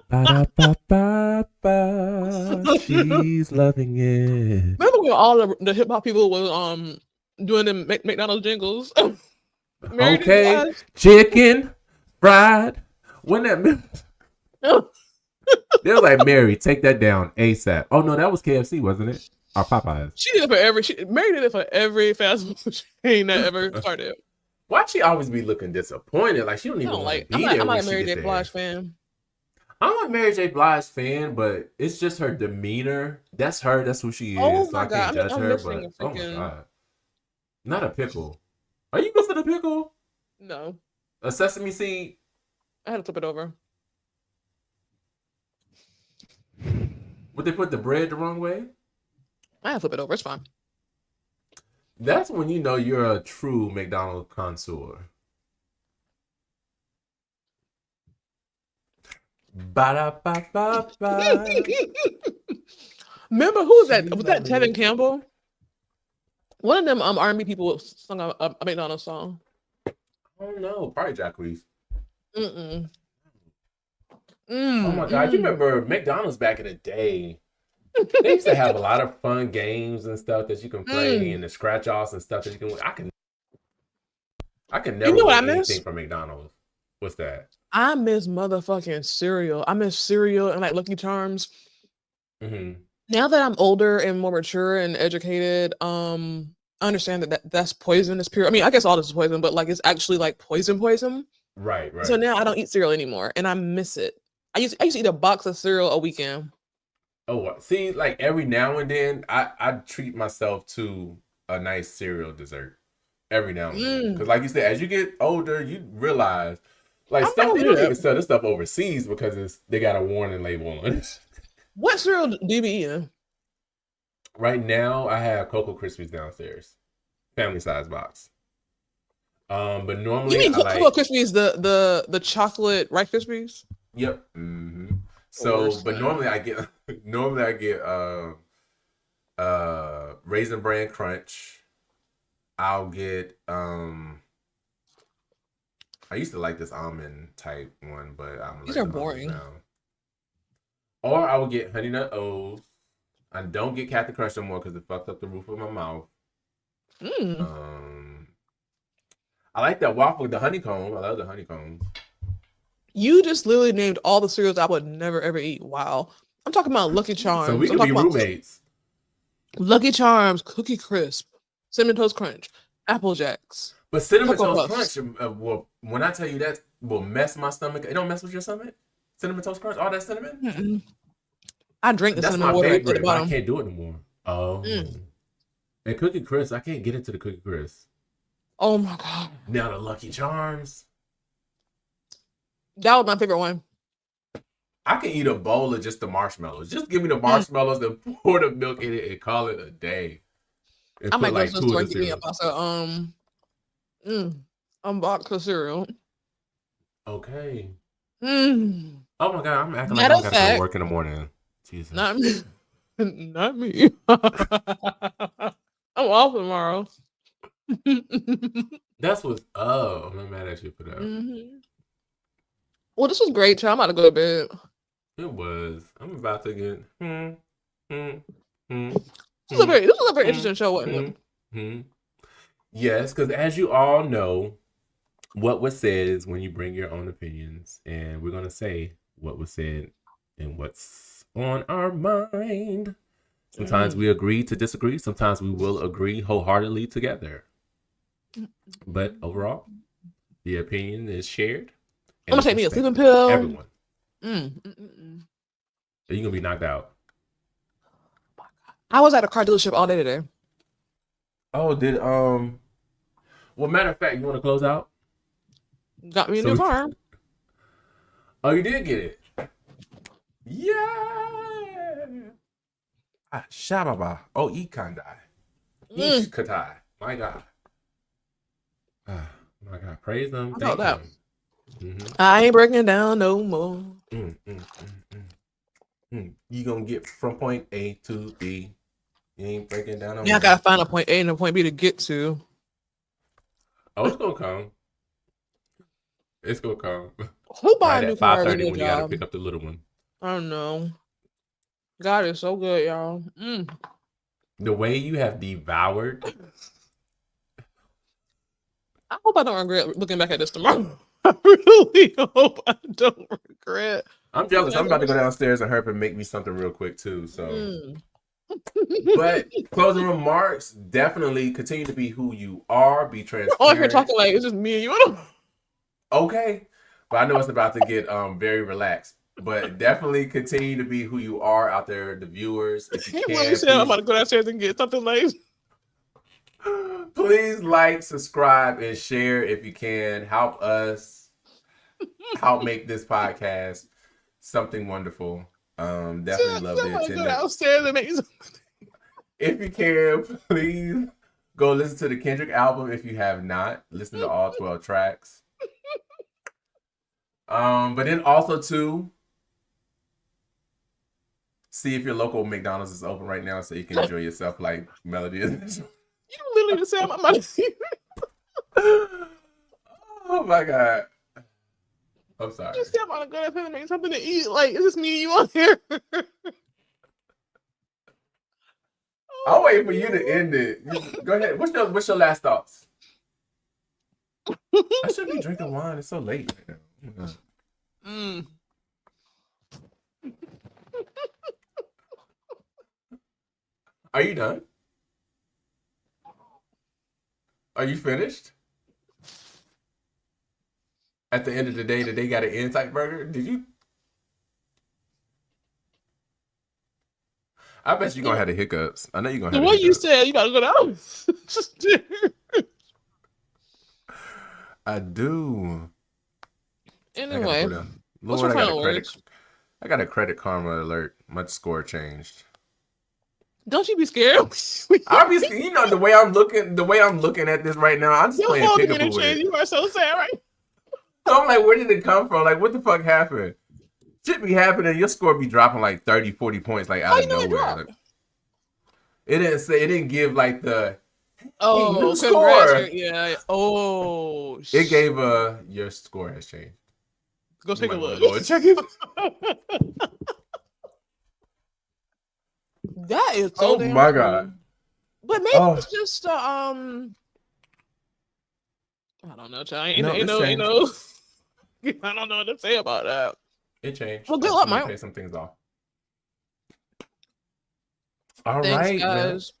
Ba-da-ba-ba-ba. She's loving it. Remember when all the hip hop people was doing them McDonald's jingles? Okay, chicken fried. When that they were like, Mary, take that down ASAP. Oh no, that was KFC, wasn't it? Or Popeyes. She did it for Mary did it for every fast food chain that ever started. Why she always be looking disappointed? Like she don't even want to be there. I'm not a Mary J. Blige fan. I'm a Mary J. Blige fan, but it's just her demeanor. That's her. That's who she is. Oh so my I can't God. judge her. But oh my God, not a pickle. Are you missing a pickle? No. A sesame seed? I had to flip it over. Would they put the bread the wrong way? I had to flip it over. It's fine. That's when you know you're a true McDonald's connoisseur. Ba-da-ba-ba-ba. Remember who was that? Was that Tevin Campbell? One of them R&B people sung a McDonald's song. I don't know. Probably Jacquees. Oh my God. You remember McDonald's back in the day? They used to have a lot of fun games and stuff that you can play and the scratch offs and stuff that you can win. I can never win anything from McDonald's. What's that? I miss motherfucking cereal. I miss cereal and like Lucky Charms. Mm-hmm. Now that I'm older and more mature and educated, I understand that's poisonous. Pure. I mean, I guess all this is poison, but like it's actually like poison. Right. So now I don't eat cereal anymore, and I miss it. I used to eat a box of cereal a weekend. Oh, see, like every now and then, I treat myself to a nice cereal dessert every now and then. Because, like you said, as you get older, you realize, like stuff they don't even sell this stuff overseas because they got a warning label on it. What cereal do you be eating? Right now, I have Cocoa Krispies downstairs, family size box. But normally, you mean Cocoa Krispies, the chocolate Rice Krispies? Yep. Mm-hmm. So, but normally I get Raisin Bran Crunch. I'll get I used to like this almond type one, but these are boring now. Or I would get Honey Nut O's. I don't get Captain Crunch no more because it fucked up the roof of my mouth. I like that waffle with the honeycomb. I love the honeycombs. You just literally named all the cereals I would never ever eat. Wow. I'm talking about Lucky Charms. So we could be roommates. Lucky Charms, Cookie Crisp, Cinnamon Toast Crunch, Apple Jacks. But Cinnamon Toast Crunch, when I tell you that will mess my stomach, it don't mess with your stomach? Cinnamon Toast Crunch, all that cinnamon? Mm-mm. I drink the cinnamon water. That's my favorite, but I can't do it no more. Oh. And Cookie Crisp, I can't get into the Cookie Crisp. Oh my God. Now the Lucky Charms. That was my favorite one. I can eat a bowl of just the marshmallows. Just give me the marshmallows and pour the milk in it and call it a day. I might go to the store and give me a box of box of cereal. Okay. Oh my God, I'm acting like I got to work in the morning. Jesus. Not me. Not me. I'm off tomorrow. That's what's up. I'm not mad at you for that. Well, this was great, child. I'm about to go to bed. It was. I'm about to get. This was a very interesting show, wasn't it? Yes, because as you all know, what was said is when you bring your own opinions, and we're gonna say what was said and what's on our mind. Sometimes we agree to disagree. Sometimes we will agree wholeheartedly together. But overall, the opinion is shared. I'm gonna take me a sleeping pill. Everyone. You're gonna be knocked out. I was at a car dealership all day today. Oh, well, matter of fact, you want to close out? Got me a new car. Oh, you did get it. Yeah. Shababa. Oh, Ikandai. Katai. My God. My God. Praise them. Thank them. I ain't breaking down no more. You gonna get from point A to B. You ain't breaking down no more. Yeah, I gotta find a point A and a point B to get to. Oh, it's gonna come. It's gonna come. Who buying a new car? 5:30 when you gotta pick up the little one. I don't know. God is so good, y'all. The way you have devoured. I hope I don't regret looking back at this tomorrow. I really hope I don't regret. I'm jealous. I'm about to go downstairs and herp and make me something real quick too. So, but closing remarks, definitely continue to be who you are. Be transparent. Oh, you're talking like it's just me and you. Okay, but I know it's about to get very relaxed. But definitely continue to be who you are out there, the viewers. If you can, said I'm about to go downstairs and get something like. Please like, subscribe, and share if you can. Help us help make this podcast something wonderful. Definitely love the attendance. Go downstairs and make something. If you can, please go listen to the Kendrick album if you have not. Listen to all 12 tracks. But then also too, see if your local McDonald's is open right now so you can enjoy yourself like Melody is. You literally just said I'm about to see. Oh my God. I'm sorry. You just said I'm about to go there and make something to eat. Like, it's just me and you on here. I'll wait for you to end it. Go ahead. What's your last thoughts? I should be drinking wine. It's so late right now. Are you done? Are you finished? At the end of the day got an end type burger? Did you? I bet you're going to have the hiccups. I know you're going to have the hiccups. What you said, you got to go down. I do. Anyway, Lord, I got a credit karma alert. My score changed. Don't you be scared? Obviously, you know the way I'm looking at this right now. I'm just playing peekaboo with it. You are so sad, right? So I'm like, where did it come from? Like, what the fuck happened? Shit be happening. Your score be dropping like 30, 40 points, like out of nowhere. Like, it didn't give like the new score. Yeah. Oh. It gave your score has changed. Go take a look. Go check it. That is so damn my God. But maybe it's just I don't know, child. I don't know what to say about that. It changed. Well, good luck, Mike. Pay some things off. All right, guys.